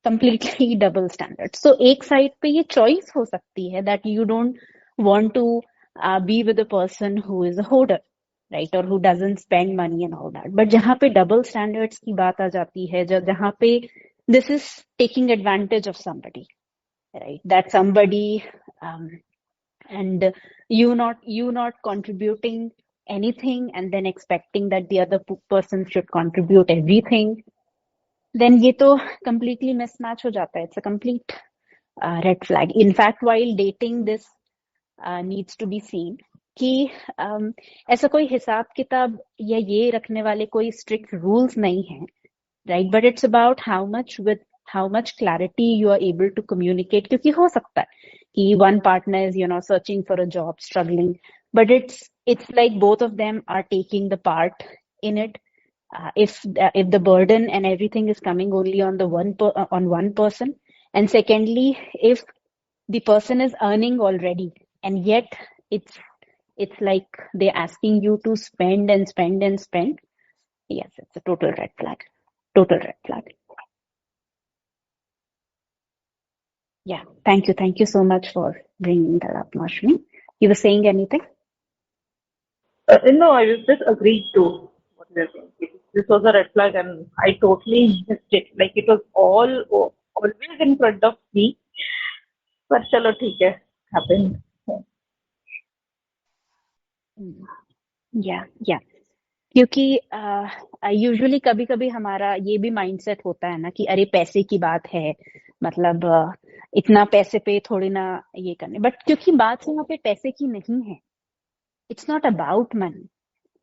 Completely double standards. So एक साइड पे ये चॉइस हो सकती है that you don't want to be with a person who is a hoarder, right, or who doesn't spend money and all that. But जहाँ पे double standards की बात आ जाती है, जहाँ पे this is taking advantage of somebody, right, that somebody and you not contributing anything and then expecting that the other person should contribute everything, then ये तो completely mismatch हो जाता है. It's a complete red flag. In fact, while dating, this needs to be seen कि ऐसा कोई हिसाब किताब या ये रखने वाले कोई strict rules नहीं है, right? But it's about how much clarity you are able to communicate. क्योंकि हो सकता है कि one partner is, searching for a job, struggling, but it's like both of them are taking the part in it. If the burden and everything is coming only on on one person, and secondly, if the person is earning already and yet it's like they're asking you to spend and spend and spend, yes, it's a total red flag. Total red flag. Yeah, thank you so much for bringing that up, Mashmi. You were saying anything? No, I was just agreed to what you were saying. This was a red flag, and I totally missed it. Like it was always in front of me. पर चलो ठीक है, happened. Yeah. क्योंकि usually कभी कभी हमारा ये भी माइंडसेट होता है ना कि अरे पैसे की बात है, मतलब इतना पैसे पे थोड़ी ना ये करने. बट क्योंकि बात यहाँ पे पैसे की नहीं है, it's not about money,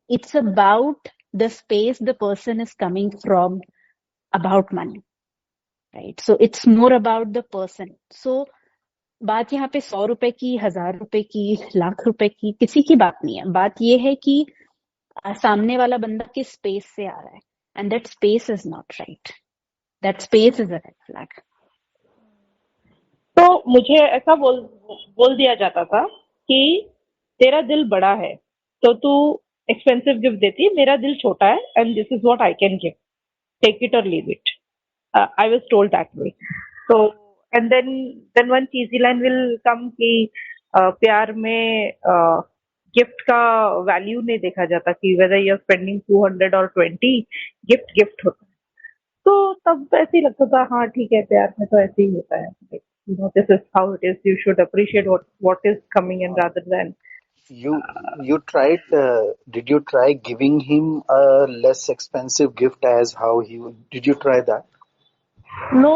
it's about the space the person is coming from about money, right? So it's more about the person. So बात यहाँ पे 100 रुपए की, 1000 रुपए की, लाख रुपए की, किसी की बात नहीं है. बात ये है कि सामने वाला बंदा किस स्पेस से आ रहा है, and that space is not right. That space is a red flag. तो मुझे ऐसा बोल दिया जाता था कि तेरा दिल बड़ा है तो तू एक्सपेंसिव गिफ्ट देती, मेरा दिल छोटा है and this is what I can give, take it और leave it. I was told that way. So and then one cheesy line will come कि प्यार में गिफ्ट का वैल्यू नहीं देखा जाता कि वेदर यू आर स्पेंडिंग 200 और 20, गिफ्ट होता है. तो तब ऐसे ही लगता था, हाँ ठीक है, प्यार में तो ऐसे ही होता है. This is how it is. You should appreciate what is coming in rather than. You tried? Did you try giving him a less expensive gift as how he? Did you try that? No.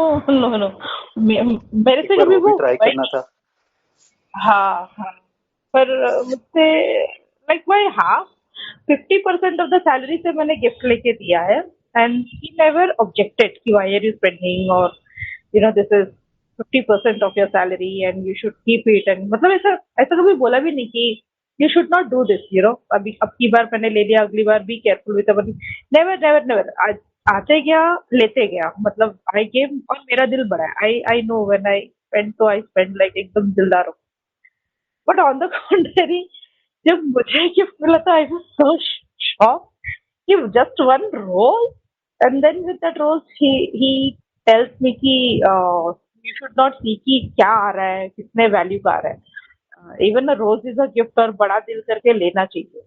मेरे से कभी वो try करना था. हाँ, पर मुझसे like my half 50% of the salary से मैंने गिफ्ट लेके दिया है, and he never objected कि why are you spending, or this is 50% of your salary and you should keep it, and मतलब ऐसा ऐसा कभी बोला भी नहीं कि you should not do this, अभी अब की बार मैंने ले लिया, अगली बार be careful with our never never never. आज आते गया, लेते गया, मतलब I gave, और मेरा दिल बड़ा है, I know when I spend, तो I spend like एकदम दिलदार हूँ. But on the contrary, जब मुझे गिफ्ट मिला था, I was so shocked. He just one rose, and then with that rose, he tells me कि you should not see कि क्या आ रहा है, कितने वैल्यू का आ रहा है. Even a rose is a gift, और बड़ा दिल करके लेना चाहिए.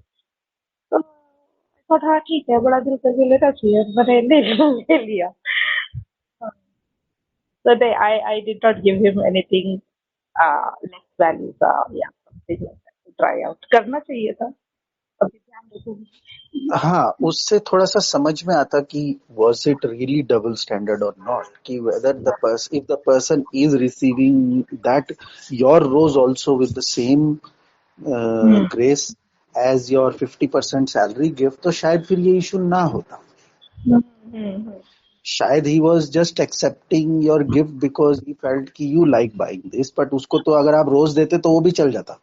तो I thought हाँ ठीक है, बड़ा दिल करके लेना चाहिए, मैंने ले लिया. So I did not give him anything less value. Yeah, something like that to try out. करना चाहिए था. अभी ध्यान रखूंगी. हाँ, उससे थोड़ा सा समझ में आता कि was it really double standard or not, कि whether if the person is receiving that your rose also with the same grace as your 50% salary gift, तो शायद फिर ये issue ना होता. शायद he was just accepting your gift because he felt कि you like buying this, but उसको तो अगर आप रोज देते तो वो भी चल जाता,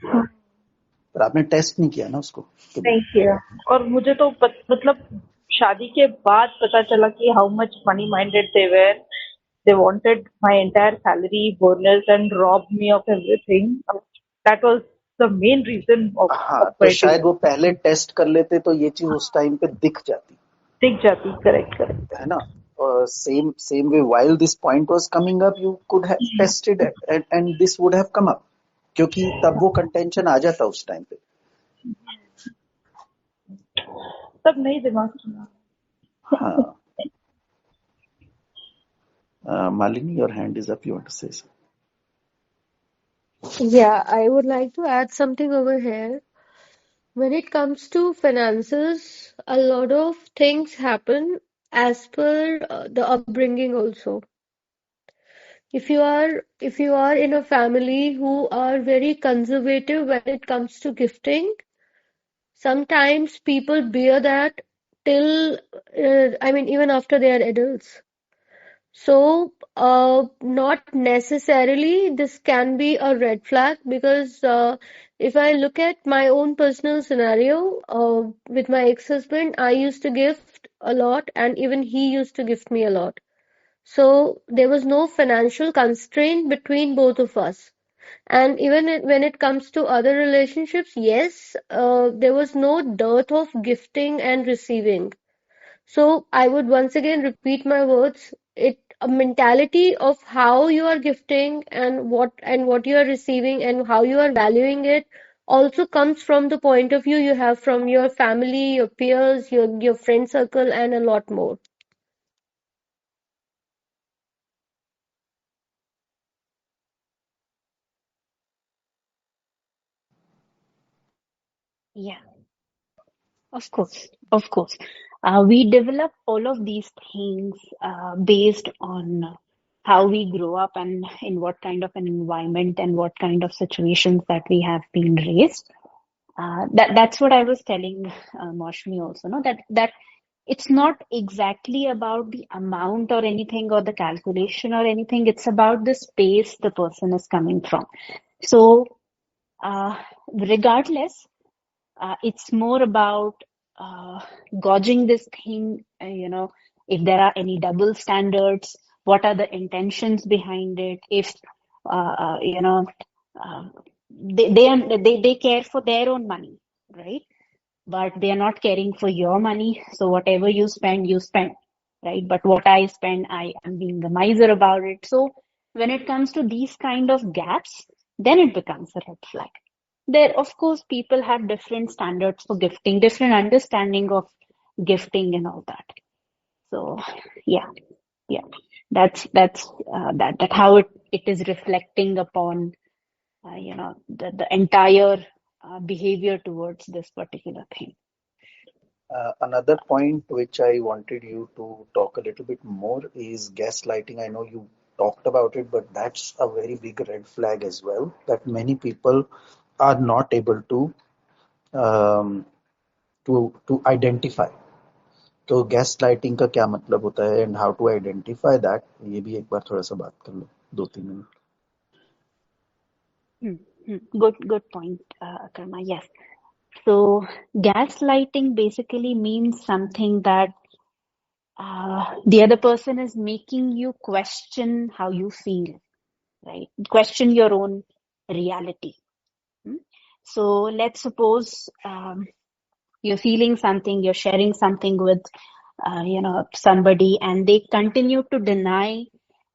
पर आपने टेस्ट नहीं किया ना उसको. नहीं किया. और मुझे तो मतलब शादी के बाद पता चला कि how much money minded they were. They wanted my entire salary, bonus, and robbed me of everything. That was the main reason of हाँ, तो quitting. शायद वो पहले टेस्ट कर लेते तो ये चीज उस टाइम पे दिख जाती. Correct. है ना. Same way while this point was coming up, you could have tested it and this would have come up, क्योंकि तब वो कंटेंशन आ जाता उस टाइम पे. तब नहीं दिमाग सुना. हाँ. Malini, your hand is up. You want to say something? Yeah, I would like to add something over here. When it comes to finances, a lot of things happen as per the upbringing also. If you are in a family who are very conservative when it comes to gifting, sometimes people bear that till I mean even after they are adults. So, not necessarily this can be a red flag because if I look at my own personal scenario with my ex-husband, I used to gift a lot and even he used to gift me a lot. So there was no financial constraint between both of us. And even when it comes to other relationships, yes, there was no dearth of gifting and receiving. So I would once again repeat my words. A mentality of how you are gifting and what you are receiving and how you are valuing it also comes from the point of view you have from your family, your peers, your friend circle, and a lot more. Yeah, of course, of course. We develop all of these things based on how we grow up and in what kind of an environment and what kind of situations that we have been raised. That's what I was telling Moshmi also, no? That it's not exactly about the amount or anything or the calculation or anything. It's about the space the person is coming from. So, regardless, it's more about gauging this thing, if there are any double standards, what are the intentions behind it, if, uh, they care for their own money, right? But they are not caring for your money. So whatever you spend, right? But what I spend, I am being a miser about it. So when it comes to these kind of gaps, then it becomes a red flag. There, of course, people have different standards for gifting, different understanding of gifting and all that. So yeah, that's that how it is reflecting upon the entire behavior towards this particular thing. Another point which I wanted you to talk a little bit more is gaslighting. I know you talked about it, but that's a very big red flag as well, that many people are not able to um, to identify. तो gaslighting का क्या मतलब होता है and how to identify that, ये भी एक बार थोड़ा सा बात कर लो 2-3 minute. Good point, Karma. Yes. So gaslighting basically means something that the other person is making you question how you feel, right? Question your own reality. Hmm? So let's suppose you're feeling something, you're sharing something with somebody, and they continue to deny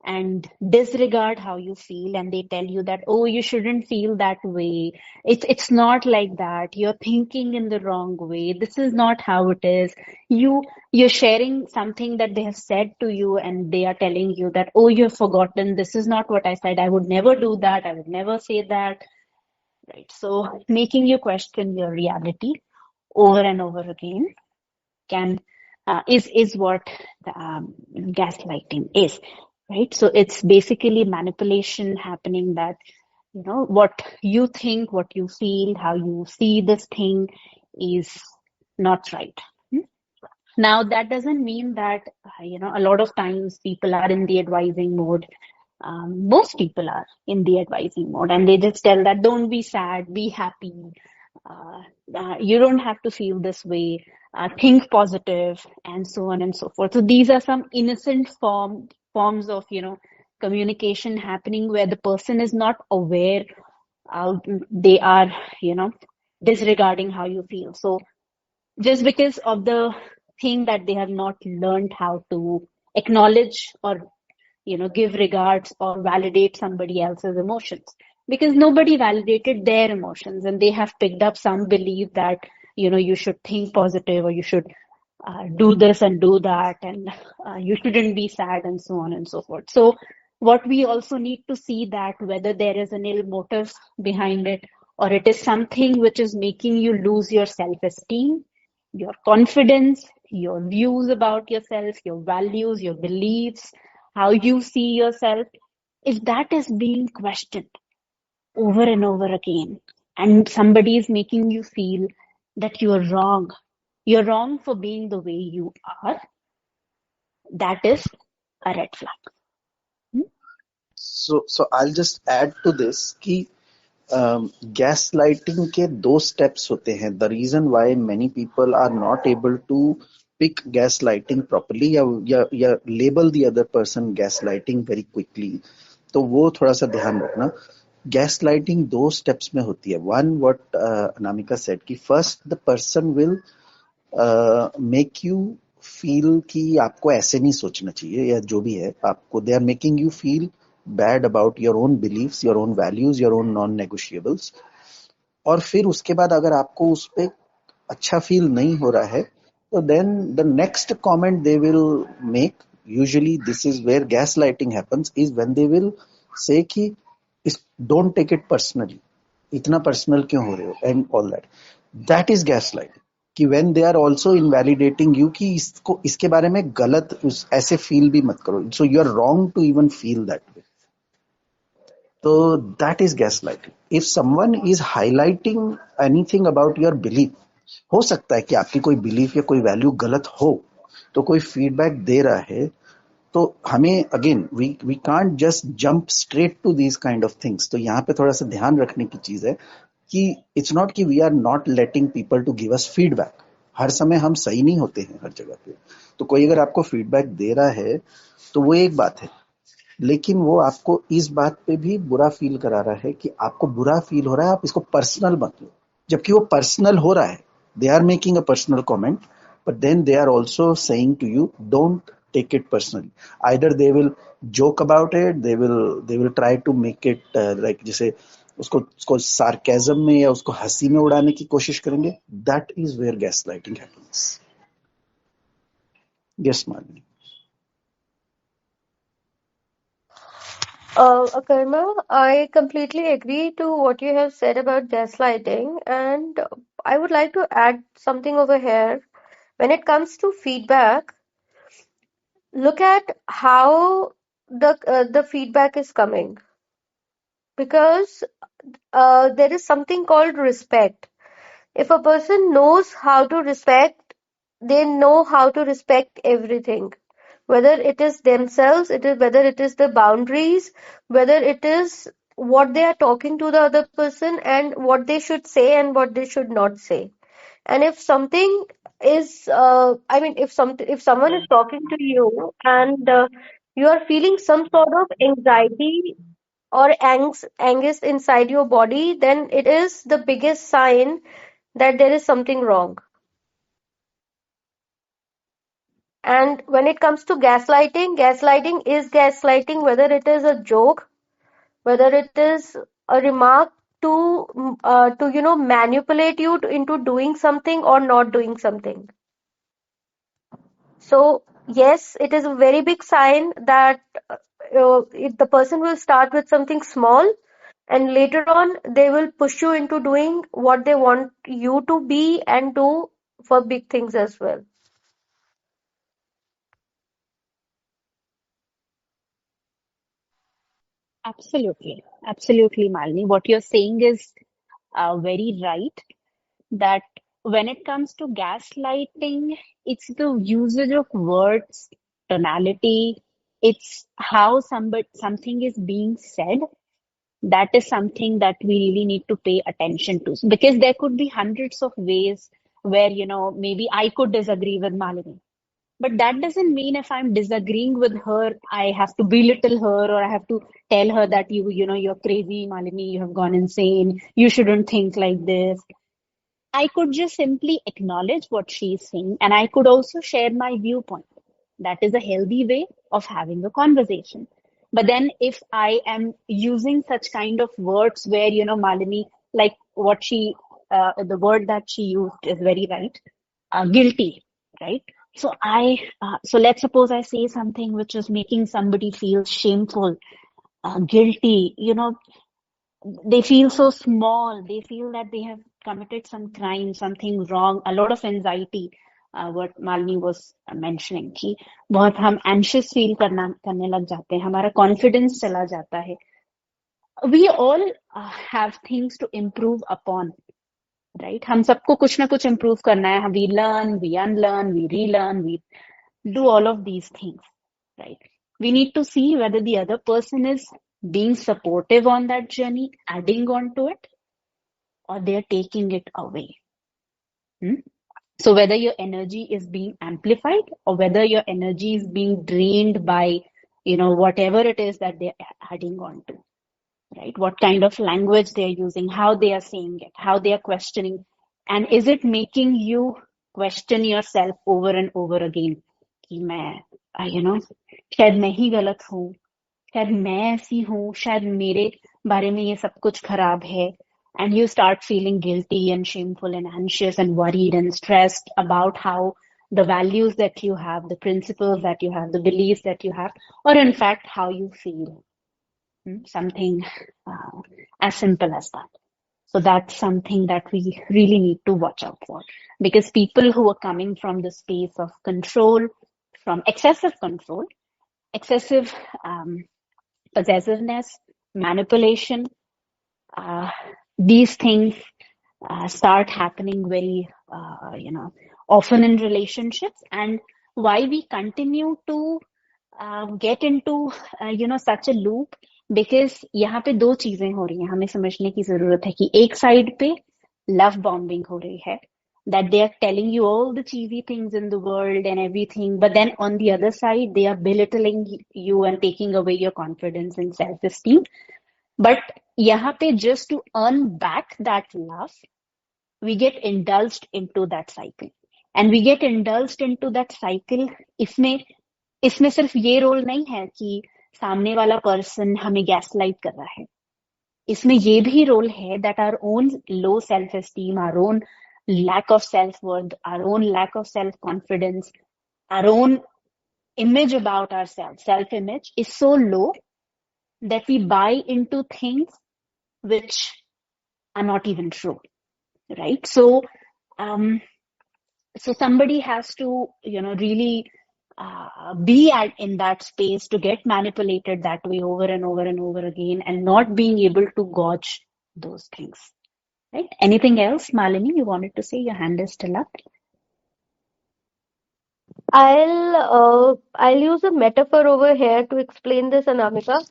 and disregard how you feel, and they tell you that, oh, you shouldn't feel that way, it's not like that, you're thinking in the wrong way, this is not how it is. You're sharing something that they have said to you, and they are telling you that, oh, you've forgotten, this is not what I said, I would never do that, I would never say that, right? So making you question your reality over and over again can is what the, gaslighting is, right? So it's basically manipulation happening, that what you think, what you feel, how you see this thing is not right. Hmm? Now that doesn't mean that a lot of times people are in the advising mode. Most people are in the advising mode, and they just tell that, don't be sad, be happy, uh, you don't have to feel this way, think positive, and so on and so forth. So these are some innocent forms of communication happening, where the person is not aware, they are disregarding how you feel. So just because of the thing that they have not learned how to acknowledge, or give regards or validate somebody else's emotions, because nobody validated their emotions, and they have picked up some belief that you should think positive, or you should do this and do that, and you shouldn't be sad, and so on and so forth. So what we also need to see, that whether there is an ill motive behind it, or it is something which is making you lose your self-esteem, your confidence, your views about yourself, your values, your beliefs, how you see yourself. If that is being questioned over and over again, and somebody is making you feel that you're wrong for being the way you are, that is a red flag. So I'll just add to this कि gas lighting के 2 steps होते हैं. The reason why many people are not able to pick gaslighting properly, या label the other person gaslighting very quickly, तो वो थोड़ा सा ध्यान रखना. Gaslighting 2 steps में होती है. One, what Anamika said, कि first the person will make you feel कि आपको ऐसे नहीं सोचना चाहिए, या जो भी है आपको, they are making you feel bad about your own beliefs, your own values, your own non-negotiables. और फिर उसके बाद अगर आपको उस पे अच्छा फील नहीं हो रहा है, तो then the next comment they will make, usually this is where gaslighting happens, is when they will say कि don't take it personally, इतना पर्सनल क्यों हो रहे हो, and all that. That is gaslighting. कि when they are also invalidating you कि इसको, इसके बारे में गलत ऐसे फील भी मत करो, so you are wrong to even feel that way. So that is gaslighting. If someone is highlighting anything about your belief, हो सकता है कि आपकी कोई बिलीफ या कोई वैल्यू गलत हो, तो कोई फीडबैक दे रहा है, तो हमें again we can't just jump straight to these kind of things. तो यहाँ पे थोड़ा सा ध्यान रखने की चीज है कि इट्स नॉट कि we are not letting people to give us feedback. हर समय हम सही नहीं होते हैं हर जगह पे. तो कोई अगर आपको फीडबैक दे रहा है तो वो एक बात है, लेकिन वो आपको इस बात पे भी बुरा फील करा रहा है कि आपको बुरा फील हो रहा है, आप इसको पर्सनल मत लो, जबकि वो पर्सनल हो रहा है. They are making a personal comment, but then they are also saying to you, don't take it personally. Either they will joke about it, they will try to make it like जैसे उसको sarcasm में या उसको हंसी में उड़ाने की कोशिश करेंगे. That is where gaslighting happens. Yes, Malini. Akarma, I completely agree to what you have said about gaslighting, and I would like to add something over here. When it comes to feedback, look at how the feedback is coming, because there is something called respect. If a person knows how to respect they know how to respect everything, whether it is themselves, whether it is the boundaries, whether it is what they are talking to the other person and what they should say and what they should not say. And if something is, if someone is talking to you and you are feeling some sort of anxiety or angst inside your body, then it is the biggest sign that there is something wrong. And when it comes to gaslighting is gaslighting, whether it is a joke, whether it is a remark to manipulate you into doing something or not doing something. So yes, it is a very big sign that if the person will start with something small and later on they will push you into doing what they want you to be and do for big things as well. Absolutely. Absolutely, Malini. What you're saying is very right, that when it comes to gaslighting, it's the usage of words, tonality, it's how something is being said. That is something that we really need to pay attention to. Because there could be hundreds of ways where, maybe I could disagree with Malini. But that doesn't mean if I'm disagreeing with her, I have to belittle her or I have to tell her that you're crazy, Malini, you have gone insane, you shouldn't think like this. I could just simply acknowledge what she's saying and I could also share my viewpoint. That is a healthy way of having a conversation. But then if I am using such kind of words where, Malini, like the word that she used is very right, guilty, right? So let's suppose I say something which is making somebody feel shameful, guilty, they feel so small. They feel that they have committed some crime, something wrong, a lot of anxiety. What Malini was mentioning कि बहुत हम anxious feel करने लग जाते हैं, हमारा confidence चला जाता है. We all have things to improve upon, right? हम सबको कुछ ना कुछ improve करना है. We learn, we unlearn, we relearn, we do all of these things, right? We need to see whether the other person is being supportive on that journey, adding on to it, or they're taking it away. So whether your energy is being amplified or whether your energy is being drained by, whatever it is that they're adding on to, right? What kind of language they're using, how they are saying it, how they are questioning, and is it making you question yourself over and over again? कि मैं, शायद मैं ही गलत हूँ, शायद मैं ऐसी हूँ, शायद मेरे बारे में ये सब कुछ खराब है. And you start feeling guilty and shameful and anxious and worried and stressed about how the values that you have, the principles that you have, the beliefs that you have, or in fact, how you feel. Something as simple as that. So that's something that we really need to watch out for. Because people who are coming from the space of control, from excessive control, excessive possessiveness, manipulation, these things start happening very, often in relationships. And why we continue to get into, such a loop, because यहाँ पे दो चीजें हो रही हैं, हमें समझने की जरूरत है कि एक साइड पे लव बॉम्बिंग हो रही है, that they are telling you all the cheesy things in the world and everything, but then on the other side, they are belittling you and taking away your confidence and self-esteem. But यहाँ पे just to earn back that love, we get indulged into that cycle. And we get indulged into that cycle. इसमें सिर्फ ये role नहीं है कि सामने वाला पर्सन हमें गैसलाइट कर रहा है. इसमें ये भी रोल है that our own low self-esteem, our own lack of self-worth, our own lack of self-confidence, our own image about ourselves, self-image is so low that we buy into things which are not even true, right? So somebody has to, really be in that space to get manipulated that way over and over and over again and not being able to gauge those things, right? Anything else, Malini, you wanted to say? Your hand is still up. I'll use a metaphor over here to explain this, Anamika,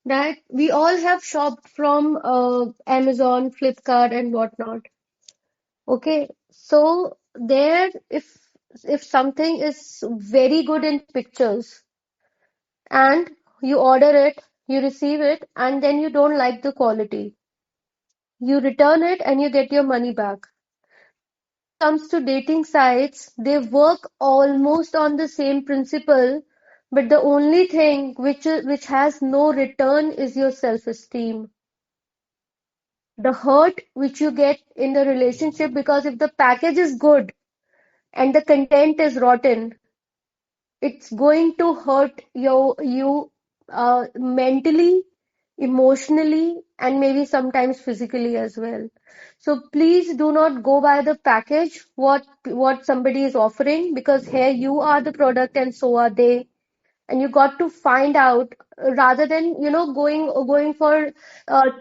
that we all have shopped from Amazon, Flipkart, and whatnot. Okay, so there, if something is very good in pictures and you order it, you receive it, and then you don't like the quality, you return it and you get your money back. Comes to dating sites, they work almost on the same principle, but the only thing which has no return is your self-esteem. The hurt which you get in the relationship, because if the package is good and the content is rotten, it's going to hurt you mentally, emotionally, and maybe sometimes physically as well. So please do not go by the package, what somebody is offering, because here you are the product and so are they. And you got to find out, rather than going for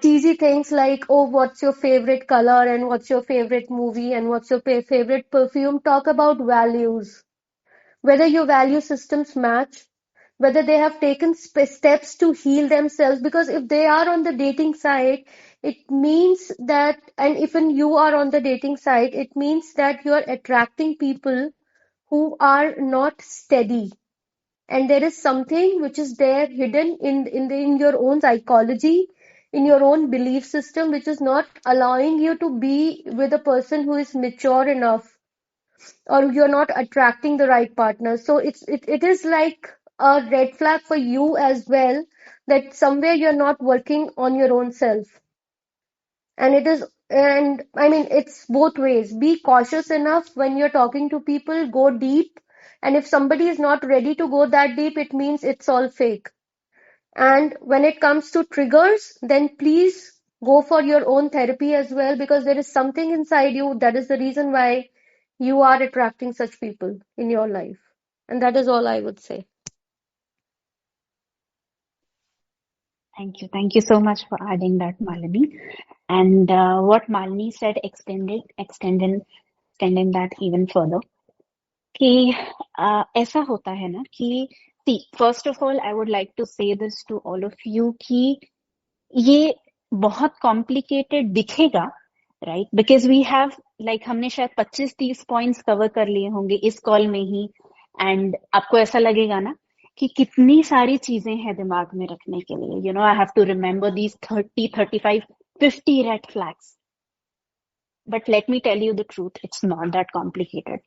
cheesy things like, oh, what's your favorite color and what's your favorite movie and what's your favorite perfume. Talk about values, whether your value systems match, whether they have taken steps to heal themselves. Because if they are on the dating site, it means that, and even you are on the dating site, it means that you are attracting people who are not steady. And there is something which is there hidden in your own psychology, in your own belief system, which is not allowing you to be with a person who is mature enough, or you're not attracting the right partner. So it is like a red flag for you as well, that somewhere you're not working on your own self. And I mean, it's both ways. Be cautious enough when you're talking to people, go deep. And if somebody is not ready to go that deep, it means it's all fake. And when it comes to triggers, then please go for your own therapy as well, because there is something inside you that is the reason why you are attracting such people in your life. And that is all I would say. Thank you. Thank you so much for adding that, Malini. And what Malini said, extending that even further, कि ऐसा होता है ना कि see, first of all, I would like to say this to all of you कि ये बहुत complicated दिखेगा, right? Because we have, like, हमने शायद 25-30 points cover कर लिए होंगे इस कॉल में ही, and आपको ऐसा लगेगा ना कि कितनी सारी चीजें हैं दिमाग में रखने के लिए. You know, I have to remember these 30, 35, 50 red flags. But let me tell you the truth, it's not that complicated,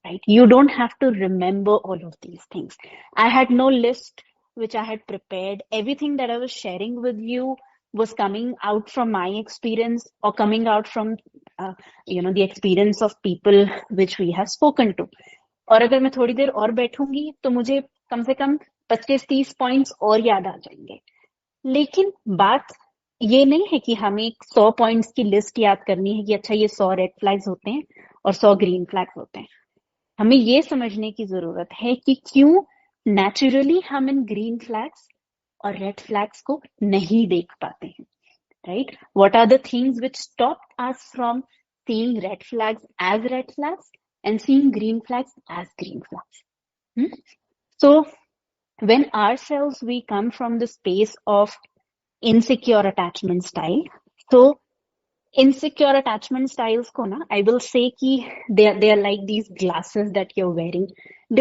right? You don't have to remember all of these things. I had no list which I had prepared. Everything that I was sharing with you was coming out from my experience or coming out from, the experience of people which we have spoken to. और अगर मैं थोड़ी देर और बैठूंगी तो मुझे कम से कम 25-30 points और याद आ जाएंगे. लेकिन बात ये नहीं है कि हमें 100 पॉइंट्स की लिस्ट याद करनी है कि अच्छा ये 100 रेड फ्लैग्स होते हैं और 100 ग्रीन फ्लैग्स होते हैं. हमें ये समझने की जरूरत है कि क्यों नेचुरली हम इन ग्रीन फ्लैग्स और रेड फ्लैग्स को नहीं देख पाते हैं, right? What are the things which stop us from seeing red flags as red flags and seeing green flags as green flags. So when ourselves we come from the space of insecure attachment style, so insecure attachment styles ko na, I will say ki they are like these glasses that you're wearing,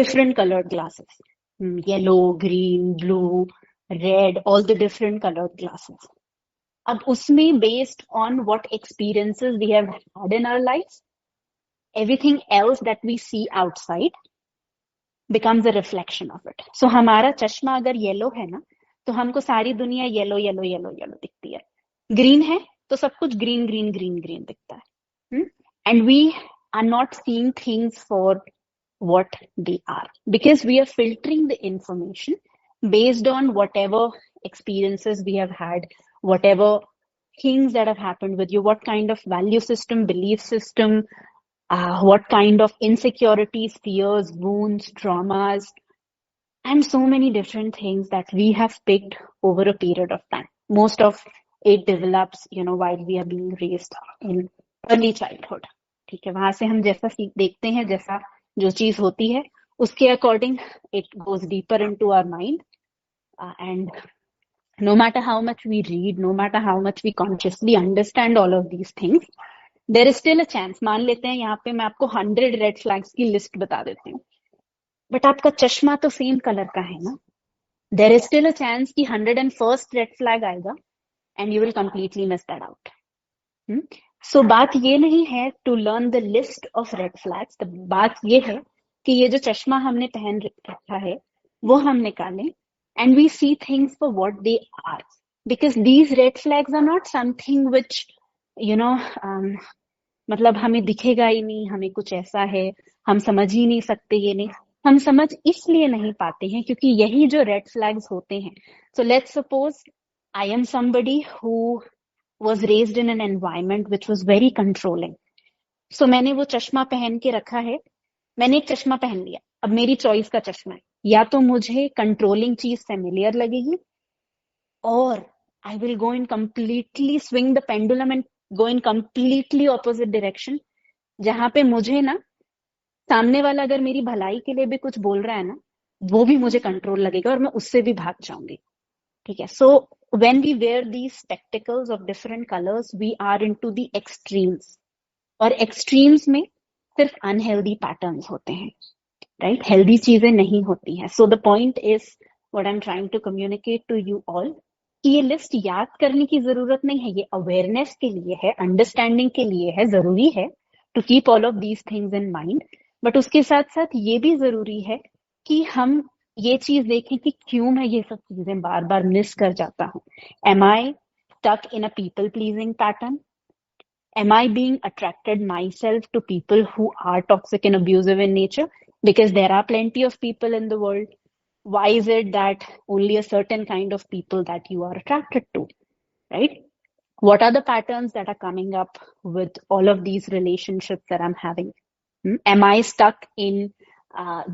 different colored glasses, yellow, green, blue, red, all the different colored glasses. अब उसमें based on what experiences we have had in our lives, everything else that we see outside becomes a reflection of it. So हमारा चश्मा अगर yellow है ना, तो हमको सारी दुनिया येलो येलो येलो येलो दिखती है. ग्रीन है तो सब कुछ ग्रीन ग्रीन ग्रीन ग्रीन दिखता है. And we are not seeing things for what they are, because we are filtering the information based on whatever experiences we have had, whatever things that have happened with you, what kind of value system, belief system, what kind of insecurities, fears, wounds, traumas, and so many different things that we have picked over a period of time. Most of it develops, while we are being raised in early childhood. ठीक है, वहां से हम जैसा देखते हैं, जैसा जो चीज होती है उसके according it goes deeper into our mind, and no matter how much we read, no matter how much we consciously understand all of these things, there is still a chance. मान लेते हैं यहाँ पे मैं आपको 100 रेड फ्लैग्स की list बता देती हूँ, बट आपका चश्मा तो सेम कलर का है ना. There is still a chance कि 101st रेड फ्लैग आएगा and you will completely miss that out. So बात ये नहीं है to learn the list of red flags. बात ये है कि ये जो चश्मा हमने पहन रखा है वो हम निकालें and we see things for what they are, because these red flags are not something which you know मतलब हमें दिखेगा ही नहीं, हमें कुछ ऐसा है, हम समझ ही नहीं सकते. ये नहीं, हम समझ इसलिए नहीं पाते हैं क्योंकि यही जो रेड फ्लैग्स होते हैं. So let's suppose I am somebody who was raised in an environment which was very controlling. So मैंने वो चश्मा पहन के रखा है, मैंने एक चश्मा पहन लिया, अब मेरी चॉइस का चश्मा है. या तो मुझे कंट्रोलिंग चीज फेमिलियर लगेगी, और I will go in completely swing the pendulum and go in completely opposite direction, जहां पे मुझे ना सामने वाला अगर मेरी भलाई के लिए भी कुछ बोल रहा है ना, वो भी मुझे कंट्रोल लगेगा और मैं उससे भी भाग जाऊंगी. ठीक है. So when we wear these spectacles of different colours we are into the extremes, और एक्सट्रीम्स में सिर्फ अनहेल्दी पैटर्न्स होते हैं, राइट? हेल्दी चीजें नहीं होती हैं. So the point is what I am trying to communicate to you all कि ये लिस्ट याद करने की जरूरत नहीं है, ये अवेयरनेस के लिए है, अंडरस्टैंडिंग के लिए है. जरूरी है to keep all of these things in mind, but उसके साथ साथ ये भी जरूरी है कि हम ये चीज देखें कि क्यों मैं ये सब चीजें बार बार मिस कर जाता हूँ. Am I stuck in a people pleasing pattern? Am I being attracted myself to people who are toxic and abusive in nature? Because there are plenty of people in the world. Why is it that only a certain kind of people that you are attracted to, right? What are the patterns that are coming up with all of these relationships that I'm having? Am I stuck in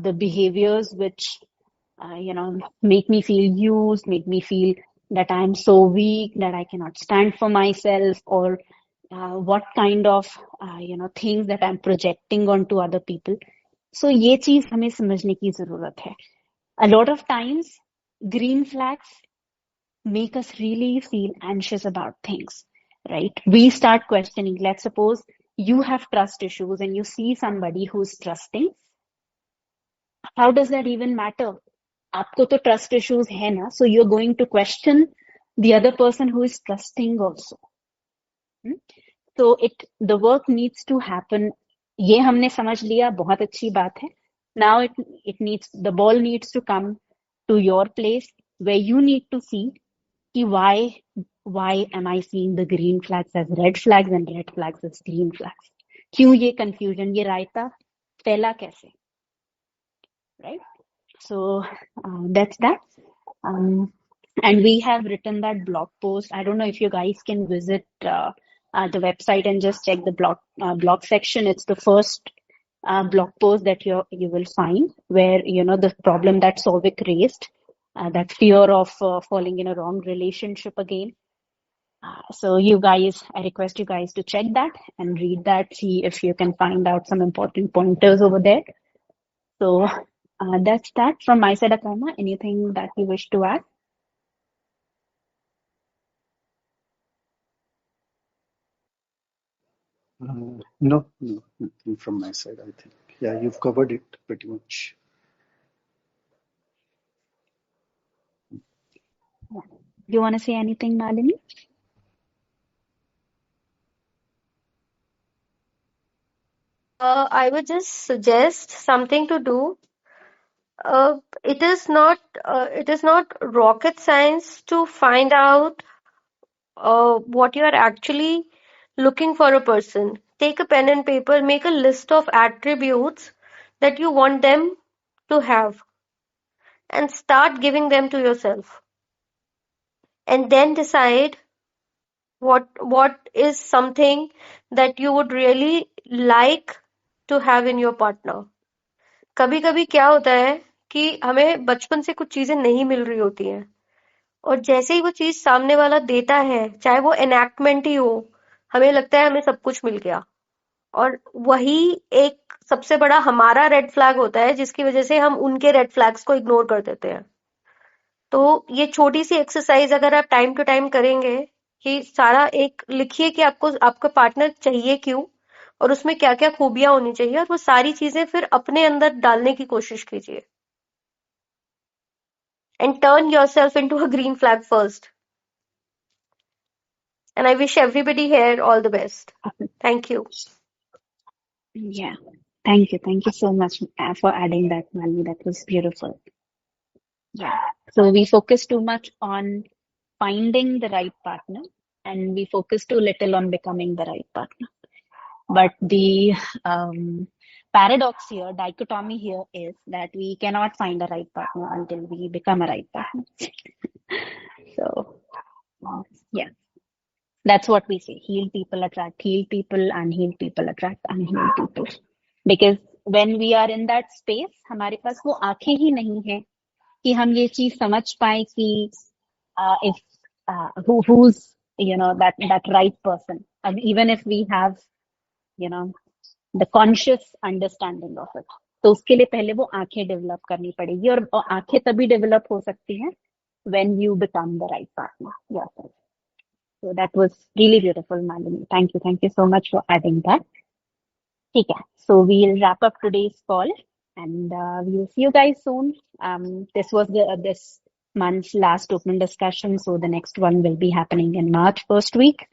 the behaviors which, make me feel used, make me feel that I'm so weak, that I cannot stand for myself, or what kind of things that I'm projecting onto other people? So ये चीज हमें समझने की जरूरत है. A lot of times green flags make us really feel anxious about things, right? We start questioning. Let's suppose you have trust issues and you see somebody who's trusting. How does that even matter? आपको तो trust issues है ना, so you're going to question the other person who is trusting also. So the work needs to happen. ये हमने समझ लिया, बहुत अच्छी बात है. Now the ball needs to come to your place where you need to see कि why am I seeing the green flags as red flags and red flags as green flags? क्यों ये confusion, ये रायता फैला कैसे? Right? So that's that. And we have written that blog post. I don't know if you guys can visit the website and just check the blog section. It's the first blog post that you will find where, the problem that Souvik raised, that fear of falling in a wrong relationship again. So I request you guys to check that and read that, see if you can find out some important pointers over there. So that's that from my side, Akarna. Anything that you wish to add? No, nothing from my side, I think. Yeah, you've covered it pretty much. You want to say anything, Malini? I would just suggest something to do. It is not rocket science to find out what you are actually looking for a person. Take a pen and paper, make a list of attributes that you want them to have, and start giving them to yourself. And then decide what is something that you would really like to have in your partner. कभी कभी क्या होता है कि हमें बचपन से कुछ चीजें नहीं मिल रही होती हैं, और जैसे ही वो चीज सामने वाला देता है, चाहे वो एनैक्टमेंट ही हो, हमें लगता है हमें सब कुछ मिल गया. और वही एक सबसे बड़ा हमारा रेड फ्लैग होता है जिसकी वजह से हम उनके रेड फ्लैग्स को इग्नोर कर देते हैं। तो ये छोटी सी एक्सरसाइज अगर आप टाइम टू टाइम करेंगे कि सारा एक लिखिए कि आपको आपका पार्टनर चाहिए क्यों और उसमें क्या क्या खूबियां होनी चाहिए, और वो सारी चीजें फिर अपने अंदर डालने की कोशिश कीजिए। And turn yourself into a green flag first. And I wish everybody here all the best. Thank you. Yeah. Thank you. Thank you so much for adding that, Malini. That was beautiful. Yeah. So we focus too much on finding the right partner and we focus too little on becoming the right partner. But the paradox here, dichotomy here is that we cannot find a right partner until we become a right partner. So, yeah, that's what we say. Healed people attract healed people, unhealed people attract unhealed people. Because when we are in that space, हमारे पास वो आंखें ही नहीं है कि हम ये चीज समझ पाए कि if who's that right person, and even if we have the conscious understanding of it, तो उसके लिए पहले वो आंखें डेवलप करनी पड़ेगी और आंखें तभी डेवलप हो सकती हैं when you become the right partner yourself. So that was really beautiful, Malini. Thank you so much for adding that. ठीक है, so we'll wrap up today's call and we'll see you guys soon. This was this month's last open discussion, so the next one will be happening in March first week,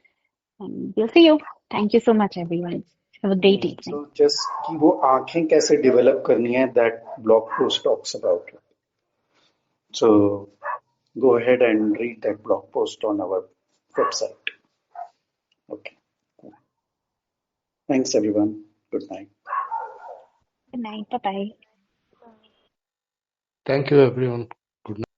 and we'll see you. Thank you so much, everyone. Have a great evening. So just कि वो आंखें कैसे develop करनी है, that blog post talks about it. So go ahead and read that blog post on our website. Okay. Thanks everyone. Good night. Good night. Bye-bye. Thank you, everyone. Good night.